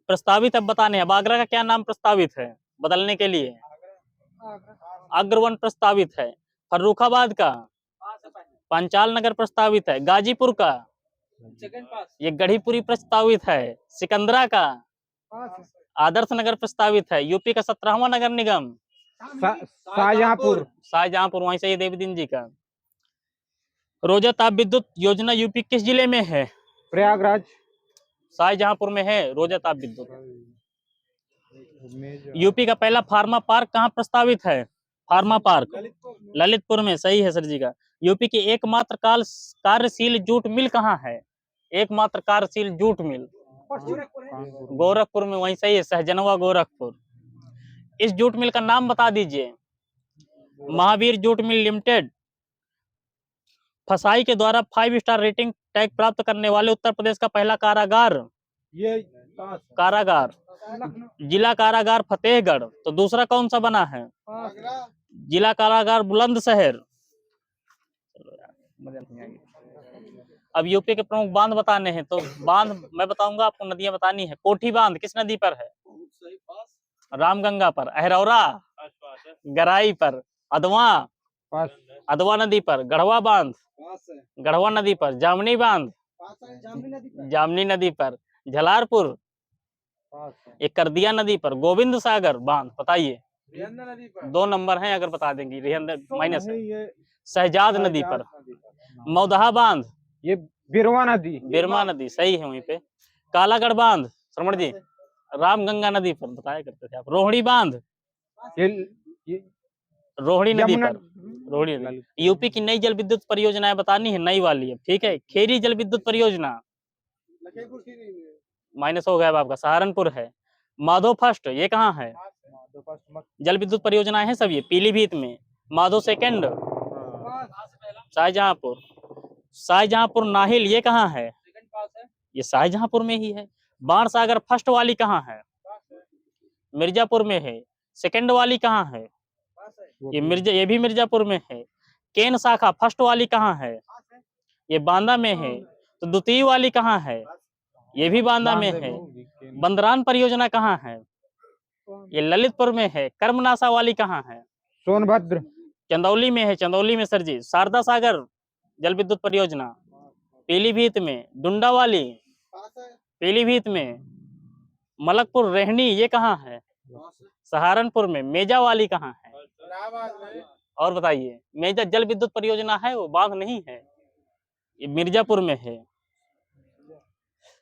प्रस्तावित अब बताने। अब आगरा का क्या नाम प्रस्तावित है बदलने के लिए? अग्रवन प्रस्तावित है। फर्रुखाबाद का पांचाल नगर प्रस्तावित है। गाजीपुर का ये गढ़ीपुरी प्रस्तावित है। सिकंदरा का आदर्श नगर प्रस्तावित है। यूपी का 17वां नगर निगम शाहजहांपुर, वहीं से ये देवदीन जी का। रोजा ताप विद्युत योजना यूपी किस जिले में है? प्रयागराज। शाहजहांपुर में है रोजा ताप विद्युत। यूपी का पहला फार्मा पार्क कहाँ प्रस्तावित है? फार्मा पार्क ललितपुर में। ललितपुर में, सही है सर जी का। यूपी की एकमात्र कार्यशील जूट मिल कहाँ है? एकमात्र कार्यशील जूट मिल गोरखपुर में, वहीं सही है, सहजनवा गोरखपुर। इस जूट मिल का नाम बता दीजिए। Mahavir jute mill limited. फसाई के द्वारा 5 स्टार रेटिंग टैग प्राप्त करने वाले उत्तर प्रदेश का पहला कारागार। ये कहाँ से? कारागार जिला कारागार फतेहगढ़। तो दूसरा कौन सा बना है? आगरा। जिला कारागार बुलंदशहर। अब यूपी के प्रमुख बांध बताने हैं, तो बांध मैं बताऊंगा, आपको नदियां बतानी है। कोठी बांध किस नदी पर है? सही पास। रामगंगा पर। अहरौरा गराई पर। अदवा पास अदवा नदी पर। गढ़वा बांध पास है। गढ़वा नदी पर। जामनी बांध पास है। जामनी नदी पर। जामनी नदी पर। झलारपुर पास है। एक करदिया नदी पर। गोविंद सागर बांध बताइए। रिहंद नदी पर। 2 नंबर हैं, अगर बता देंगी। रिहंद माइनस है। नहीं, ये शहजाद नदी पर। नदी पर। मौदहा बांध ये बिरवा नदी। बिरमा नदी, सही है वहीं पे। कालागढ़ बांध श्रवण जी रामगंगा नदी पर बताया करते थे आप। रोहिणी बांध ये रोहिणी नदी यमुना- पर। रोहिणी नदी। यूपी की नई जल विद्युत परियोजनाएं बतानी है, नई वाली है, ठीक है। खेरी जल विद्युत परियोजना लखीमपुर की नहीं है। माइनस हो गया अब आपका। सहारनपुर है। माधो फर्स्ट ये कहाँ है? जल विद्युत परियोजनाएं हैं सब ये पीलीभीत में। माधो सेकंड शाहजहांपुर। शाहजहांपुर नाहिल ये कहाँ है? सेकंड पास है। ये शाहजहांपुर में ही है। बाणसागर फर्स्ट वाली कहाँ है? मिर्जापुर में है। सेकंड वाली कहाँ है? पास है। ये भी मिर्जापुर में है। केन शाखा फर्स्ट वाली कहाँ है? ये बांदा में है। तो द्वितीय वाली कहाँ है? ये भी बांदा में है। बंदरान परियोजना कहाँ है? ये ललितपुर में है। कर्मनाशा वाली कहाँ है? सोनभद्र चंदौली में है। चंदौली में सर जी। शारदा सागर जल विद्युत परियोजना पीलीभीत में। डुंडा वाली पास है। पीलीभीत में। मलकपुर रेहनी ये कहाँ है? पास है। सहारनपुर में। मेजा वाली कहाँ है? इलाहाबाद में। और बताइए। मेजा जल विद्युत परियोजना है, वो बांध नहीं है, ये मिर्जापुर में है।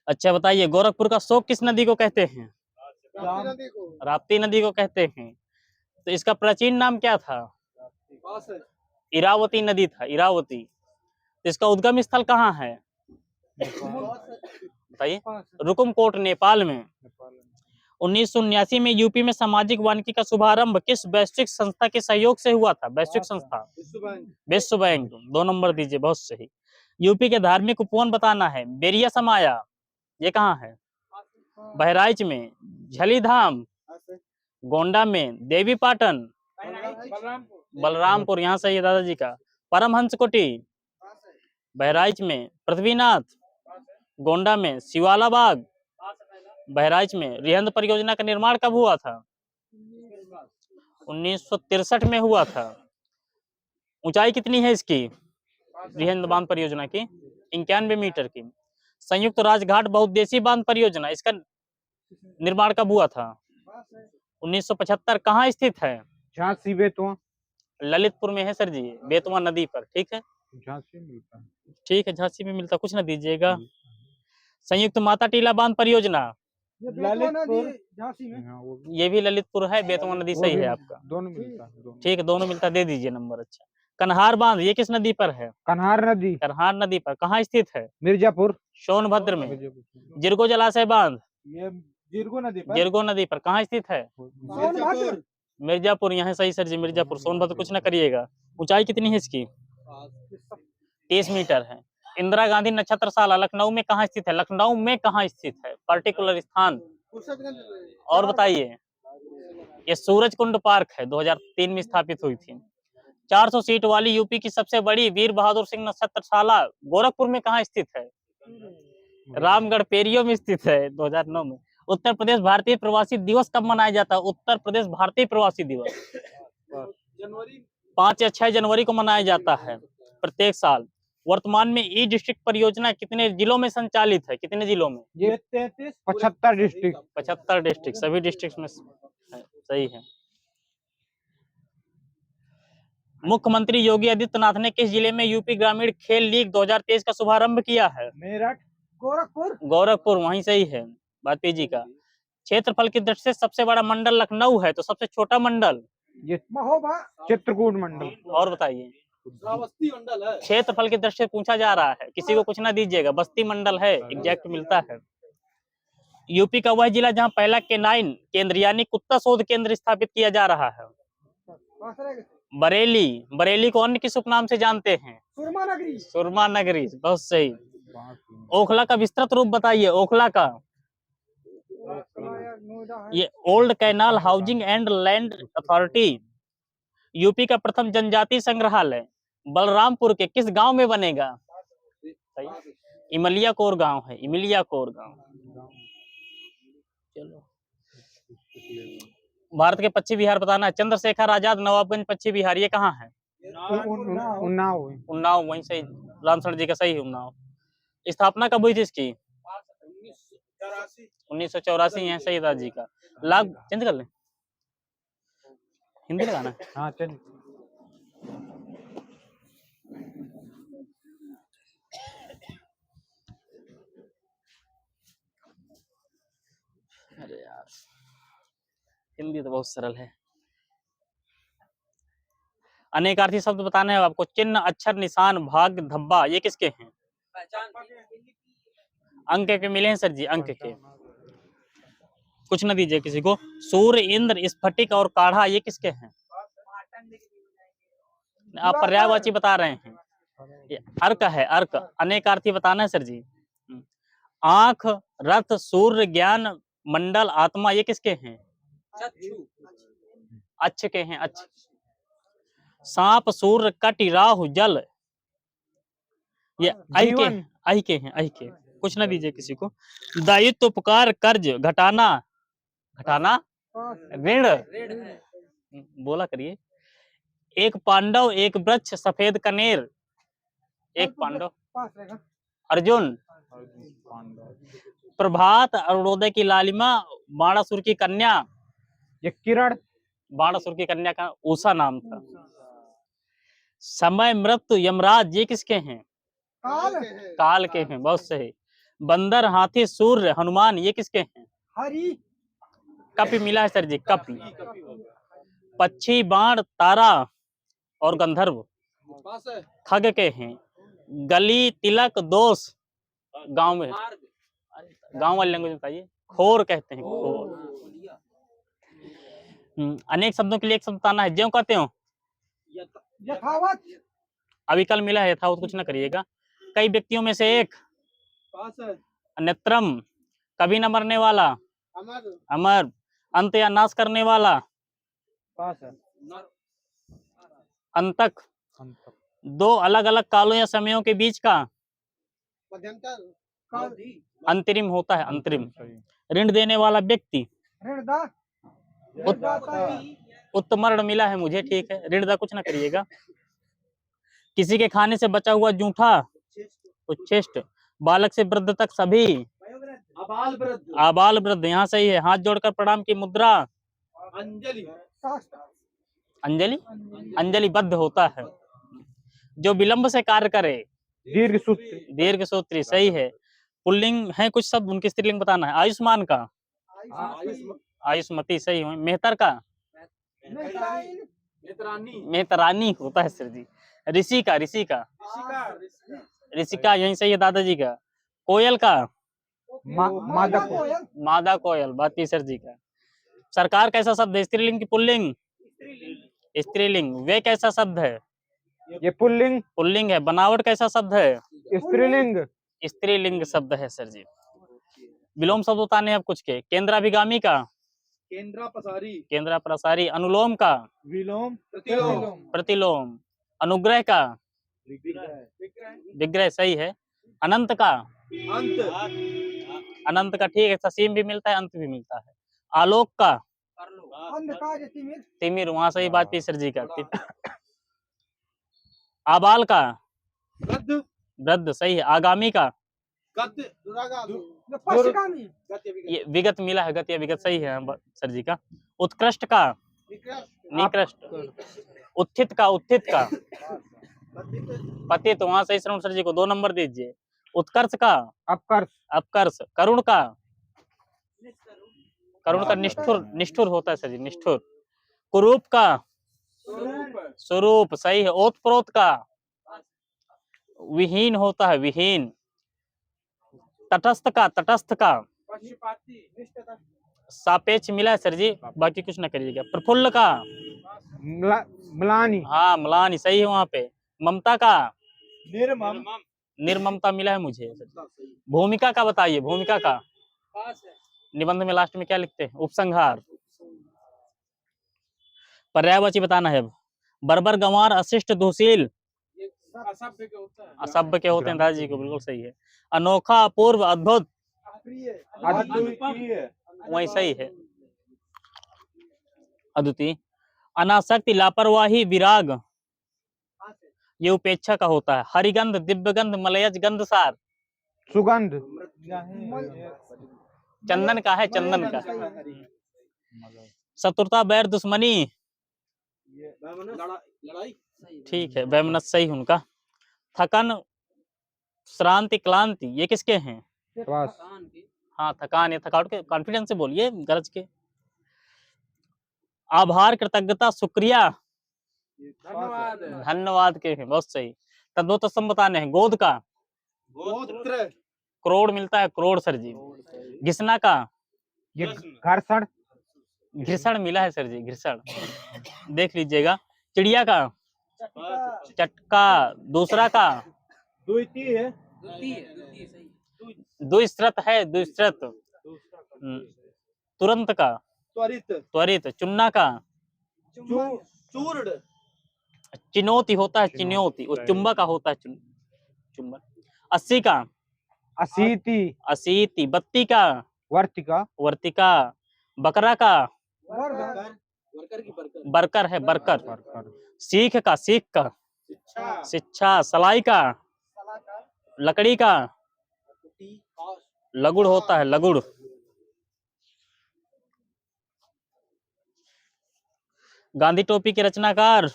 अच्छा बताइए, गोरखपुर का शोक किस नदी को कहते हैं? राप्ती नदी को। राप्ती नदी को कहते हैं। तो इसका प्राचीन नाम क्या था? पास है। इरावती नदी था, इरावती। तो इसका उद्गम स्थल कहाँ है? बताइए। रुकुमकोट नेपाल में। 1979 में यूपी में सामाजिक वानिकी का शुभारंभ किस वैश्विक संस्था के सहयोग से हुआ था? वैश्विक संस्था विश्व बैंक। विश्व बैंक। 2 नंबर दीजिए, बहुत सही। यूपी के धार्मिक उपवन बताना है। बेरिया समाया ये कहाँ है? बहराइच में। झलीधाम पास है। गोंडा में। देवी पाटन बलरामपुर। बलरामपुर, यहाँ सही है दादाजी का। परमहंस कुटी पास है। बहराइच में। पृथ्वीनाथ गोंडा में। शिवाला बाग बहराइच में। रिहंद परियोजना का निर्माण कब हुआ था? 1963 में हुआ था। ऊंचाई कितनी है इसकी? रिहंद बांध परियोजना की 91 मीटर की। संयुक्त राजघाट बहुउद्देशीय बांध परियोजना, इसका निर्माण कब हुआ था? 1975। कहाँ स्थित है? झांसी बेतवा। ललितपुर में है सर जी, बेतवा नदी पर, ठीक है। झांसी मिलता है। ठीक है, झांसी में मिलता, कुछ ना दीजिएगा। संयुक्त माता टीला बांध परियोजना ललितपुर झांसी में। हाँ, वो ये भी ललितपुर है। बेतवा नदी सही है आपका, दोनों मिलता है, दोनों। ठीक है, दोनों मिलता, दे दीजिए नंबर। अच्छा, कन्हार बांध ये किस नदी पर है? कन्हार नदी कन्हार नदी पर। कहाँ स्थित है? मिर्जापुर। सोनभद्र में। जिरगो जलाशय बांध ये जिरगो नदी पर। जिरगो नदी पर कहाँ स्थित है? सोनभद्र। मिर्जापुर, यहाँ सही सर जी, मिर्जापुर। सोनभद्र कुछ ना करिएगा। ऊंचाई कितनी है इसकी? 30 मीटर है। इंदिरा गांधी नक्षत्रशाला लखनऊ में कहाँ स्थित है? लखनऊ में कहाँ स्थित है? पर्टिकुलर स्थान और बताइए। ये सूरज कुंड पार्क है, 2003 में स्थापित हुई थी। 400 सीट वाली यूपी की सबसे बड़ी वीर बहादुर सिंह नक्षत्रशाला गोरखपुर में कहाँ स्थित है? रामगढ़ पेरियो में स्थित है, 2009 में। उत्तर प्रदेश भारतीय प्रवासी दिवस कब मनाया जाता है? उत्तर प्रदेश भारतीय प्रवासी दिवस जनवरी 5 या 6 जनवरी को मनाया जाता है प्रत्येक साल। वर्तमान में ई डिस्ट्रिक्ट परियोजना कितने जिलों में संचालित है? कितने जिलों में? ये 75 डिस्ट्रिक्ट। 75 डिस्ट्रिक्ट, सभी डिस्ट्रिक्ट में है, सही है। मुख्यमंत्री योगी आदित्यनाथ ने किस जिले में यूपी ग्रामीण खेल लीग 2023 का शुभारंभ किया है? मेरठ। गोरखपुर। गोरखपुर, वहीं सही है वाजपेयी जी का। क्षेत्रफल की दृष्टि से सबसे बड़ा मंडल लखनऊ है, तो सबसे छोटा मंडल ये महोबा चित्रकूट मंडल। और बताइए। श्रावस्ती मंडल है। क्षेत्रफल की दृष्टि से पूछा जा रहा है, किसी को कुछ ना दीजिएगा। बस्ती मंडल है, एग्जैक्ट मिलता है। यूपी का वह जिला जहां पहला केनाइन केंद्र यानी कुत्ता शोध केंद्र स्थापित किया जा रहा है। बरेली। बरेली को अन्य किस उपनाम से जानते हैं? सुरमा नगरी। सुरमा नगरी, बहुत सही। ओखला का विस्तृत रूप बताइए। ओखला का ये old canal housing and land authority. UP का प्रथम जनजातीय संग्रहालय बलरामपुर के किस गांव में बनेगा? सही, इमलिया कोर गांव है, इमलिया कोर गांव। चलो, भारत के पश्चिमी बिहार बताना है। चंद्रशेखर आजाद नवाबगंज पश्चिमी बिहार ये कहाँ है? उन्नाव। उन्नाव, वहीं सही। रामसर जी का सही है उन्नाव। स्थापना कब हुई थी इसकी? 1984 है, सही दादा जी का। लाभ चेंज कर ले, हिंदी लगाना है। हाँ चल। अरे यार, हिंदी तो बहुत सरल है। अनेकार्थी शब्द बताने हैं आपको। चिन्ह, अक्षर, निशान, भाग, धब्बा ये किसके हैं? अंक के मिले हैं सर जी, अंक के। कुछ न दीजिए किसी को। सूर्य, इंद्र, स्फटिक और काढ़ा ये किसके हैं? आप पर्यायवाची बता रहे हैं। ये अर्क है, अर्क। अनेकार्थी बताना है सर जी। आंख, रथ, सूर्य, ज्ञान, मंडल, आत्मा ये किसके हैं? अच्छ के हैं, अच्छ। सांप, सूर्य, कटि, राहु, जल ये आई के हैं, आई के हैं, आई के। कुछ ना दीजिए किसी को। दायित्व, उपकार, कर्ज, घटाना, घटाना, ऋण बोला करिए। एक पांडव, एक वृक्ष, सफेद कनेर, एक पांडव, अर्जुन। प्रभात, अरुणोदय की लालिमा, बाणासुर की कन्या, ये किरण। बाणासुर की कन्या का उषा नाम था। समय, मृत्यु, यमराज ये किसके हैं? काल के हैं, बहुत सही। बंदर, हाथी, सूर्य, हनुमान ये किसके हैं? हरि। कपि मिला है सर जी, कपि। पक्षी, बाण, तारा और गंधर्व खग के हैं। गली, तिलक, दोष गांव में, गांव वाली लैंग्वेज बताइए। खोर कहते हैं, खोर। अनेक शब्दों के लिए एक शब्द बताना है। ज्यों कहते हो यथावत। अभी कल मिला है, यथावत कुछ ना करिएगा। कई व्यक्तियों में से एक। नेत्रम, कभी न मरने वाला, अमर, अंत या नाश करने वाला, अंतक, दो अलग अलग कालों या समयों के बीच का, अंतरिम होता है, अंतरिम। ऋण देने वाला व्यक्ति, उत्तमर्ण मिला है मुझे, ठीक है। ऋण दा कुछ ना करिएगा। किसी के खाने से बचा हुआ जूठा, उच्छिष्ट। बालक से वृद्ध तक सभी, आबाल वृद्ध, यहाँ सही है। हाथ जोड़कर प्रणाम की मुद्रा, अंजलि। अंजलि, अंजलि बद्ध होता है। जो विलंब से कार्य करे, दीर्घ सूत्री। दीर्घ सूत्री, सही है। पुल्लिंग है कुछ शब्द, उनकी स्त्रीलिंग बताना है। आयुष्मान का, आयुष्मती, सही है। मेहतर का, मेहतरानी होता है सर जी। ऋषि का, ऋषि का, ऋषिका यही सही है दादाजी का। कोयल का, मादा कोयल, बात सर जी का। सरकार कैसा शब्द है? स्त्रीलिंग की पुल्लिंग? स्त्रीलिंग। वे कैसा शब्द है? ये पुल्लिंग। पुल्लिंग है। बनावट कैसा शब्द है? स्त्रीलिंग। स्त्रीलिंग शब्द है सर जी। विलोम शब्द बताने हैं कुछ के। केंद्राभिगामी का, केंद्रा पसारी, केंद्रा प्रसारी। अनुलोम का, विलोम, प्रतिलोम, प्रतिलोम। अनुग्रह का, विग्रह, सही है। अनंत का, अंत, अनंत का ठीक है। ससीम भी मिलता है, अंत भी मिलता है। आलोक का, तिमिर, वहां सही बात सर जी का। आबाल का, वृद्ध, वृद्ध, सही है। आगामी का, ये विगत मिला है, गत या विगत, सही है सर जी का। उत्कृष्ट का, निकृष्ट। उत्थित का, उत्थित का, पतित, वहां सही श्रवण सर जी को 2 नंबर दीजिए। उत्कर्ष का, अपकर्ष, अपकर्ष। करुण का, करुण का निष्ठुर, निष्ठुर होता है सर जी, निष्ठुर। कुरूप का, स्वरूप सही है। ओतप्रोत का विहीन होता है, विहीन। तटस्थ का, तटस्थ का सापेक्ष मिला है सर जी, बाकी कुछ ना करिएगा। प्रफुल्ल का म्लानी। हाँ म्लानी सही है वहां पे। ममता का निर्मम। निर्ममता मिला है मुझे। भूमिका का बताइए, भूमिका का निबंध में लास्ट में क्या लिखते हैं? उपसंहार। पर्यायवाची बताना है। बर्बर, गंवार, अशिष्ट, दुशील असभ्य के होते हैं दादाजी को, बिल्कुल सही है। अनोखा, अपूर्व, अद्भुत वही सही है, अद्वितीय। अनासक्ति, लापरवाही, विराग ये उपेक्षा का होता है। हरिगंध, दिव्यगंध, मलयज, गंधसार सुगंध। चंदन का है, चंदन का। शत्रुता, बैर, दुश्मनी लड़ाई। ठीक है, वैमनस्य सही उनका। थकन, श्रांति, क्लांति ये किसके हैं? बस। हाँ थकान, ये थकावट के, कॉन्फिडेंस से बोलिए, गरज के। आभार, कृतज्ञता, शुक्रिया धन्यवाद। धन्यवाद के हैं, बहुत सही। तद्भुत तत्सम बताने हैं। गोद का गोत्र। करोड़ मिलता है, करोड़ सर जी। घिसना का ये घर्षण। घिसण मिला है सर जी, घिसण देख लीजिएगा। चिड़िया का चटका। दूसरा का द्वितीय है। द्विश्रत है, द्विश्रत। तुरंत का त्वरित। त्वरित। चुन्ना का चूर्ण। चिनौती होता है, चिन्योती। उस चुंबक का होता है चुंबक। 80 का अशीति। अशीति। बत्ती का वर्तिका। वर्तिका। बकरा का वर्कर की बरकर। बरकर है, बरकर। सीख का सीख का शिक्षा। शिक्षा। सलाई का लकड़ी का लगुड़ होता है, लगुड़। गांधी टोपी के रचनाकार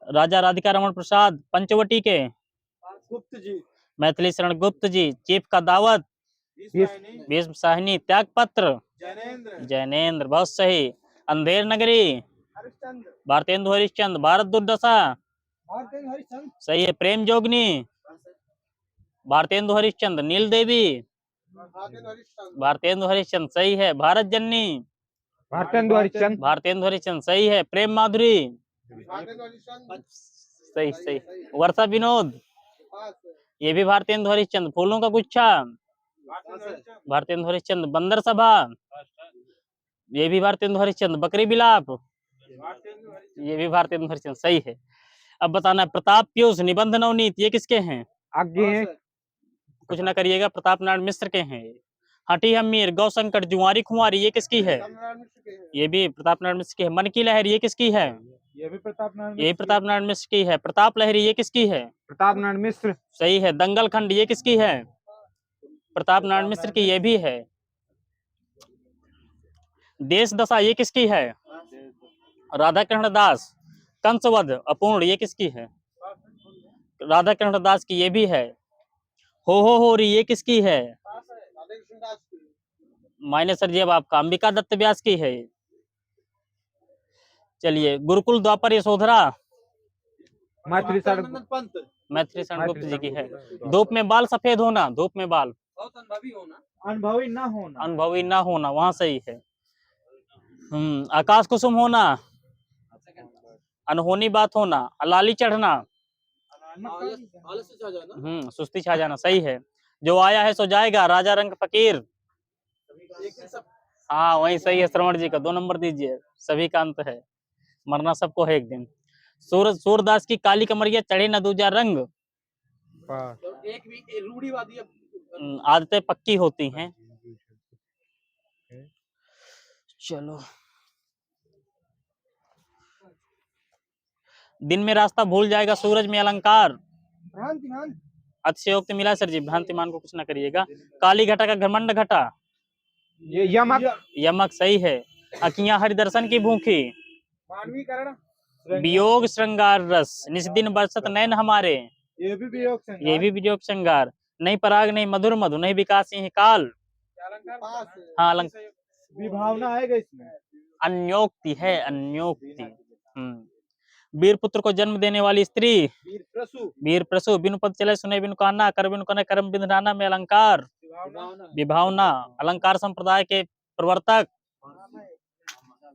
राजा राधिका रमन प्रसाद। पंचवटी के गुप्त जी। मैथिली शरण गुप्त जी। चीफ का दावत भीष्म साहनी। त्याग पत्र जैनेन्द्र। जैनेन्द्र, बहुत सही। अंधेर नगरी हरिश्चंद्र। भारतेंदु हरिश्चंद्र। भारत दुर्दशा भारतेंद्र हरिश्चंद्र। सही है। प्रेम जोगनी भारतेंदु हरिश्चंद्र। नील देवी भारतेंद्र हरिश्चंद्र। भारतेंदु हरिश्चंद्र सही है। भारत जननी भारतेंदु हरिश्चंद्र। भारतेंदु हरिश्चंद्र सही है। प्रेम माधुरी भारतेंद्र हरिश्चंद्र। सही सही। वर्षा विनोद ये भी भारतेंदु हरिश्चंद्र। फूलों का गुच्छा भारतेंदु हरिश्चंद्र। बंदर सभा ये भी भारतेंदु हरिश्चंद्र। बकरी बिलाप ये भी भारतेंदु हरिश्चंद्र सही है। अब बताना है। प्रताप पीयूष, निबंध नवनीत ये किसके हैं? आगे हैं। कुछ ना करिएगा, प्रताप नारायण मिश्र के हैं। हटी हमीर, गौ संकट, जुआरी खुमारी ये किसकी है? ये भी प्रताप नारायण मिश्र की है। मन की लहर ये किसकी है? ये भी प्रताप नारायण। ये प्रताप नारायण मिश्र की है। प्रताप लहरी ये किसकी है? प्रताप नारायण मिश्र। सही है। दंगल खंड ये किसकी है? प्रताप नारायण मिश्र की ये भी है। देश दशा ये किसकी है? राधा कृष्ण दास। कंसवध अपूर्ण ये किसकी है? राधा कृष्ण दास की ये भी है। हो रही ये किसकी है? मायने सर जी अब आपका अंबिका दत्त व्यास की है। चलिए। गुरुकुल द्वापर यशोधरा मैथिली शरण मैथिली शरण गुप्त जी की है। धूप में बाल सफेद होना, धूप में बाल अनुभवी ना होना। अनुभवी ना होना वहां सही है। आकाश कुसुम होना, अनहोनी बात होना, अलाली चढ़ना, सुस्ती छा जाना सही है। जो आया है सो जाएगा, राजा रंग फकीर हाँ वही सही है। श्रवण जी का 2 नंबर दीजिए। सभी का अंत है, मरना सबको है एक दिन। सूरदास की काली कमरिया चढ़े न दूजा रंग। एक भी रूढ़िवादी आदतें पक्की होती हैं। चलो। दिन में रास्ता भूल जाएगा, सूरज में अलंकार। अतिशयोक्ति मिला सर जी। भ्रांतिमान को कुछ ना करिएगा। काली घटा का घमंड घटा ये यमक। यमक सही है। अखियां हरिदर्शन की भूखी। मानवीकरण। वियोग श्रृंगार रस। निस दिन बरसत नैन हमारे ये भी वियोग श्रृंगार। ये भी वियोग श्रृंगार। नहीं पराग नहीं मधुर मधु, नहीं विकास ही काल। हाँ अलंकार। विभावना आएगा इसमें। अन्योक्ति है, अन्योक्ति। वीर पुत्र को जन्म देने वाली स्त्री, वीर प्रसु, वीर प्रसु, बिनु पद चले सुने बिनु काना, कर बिनु कने कर्म बिनु राना में अलंकार, विभावना, विभावना, अलंकार संप्रदाय के प्रवर्तक,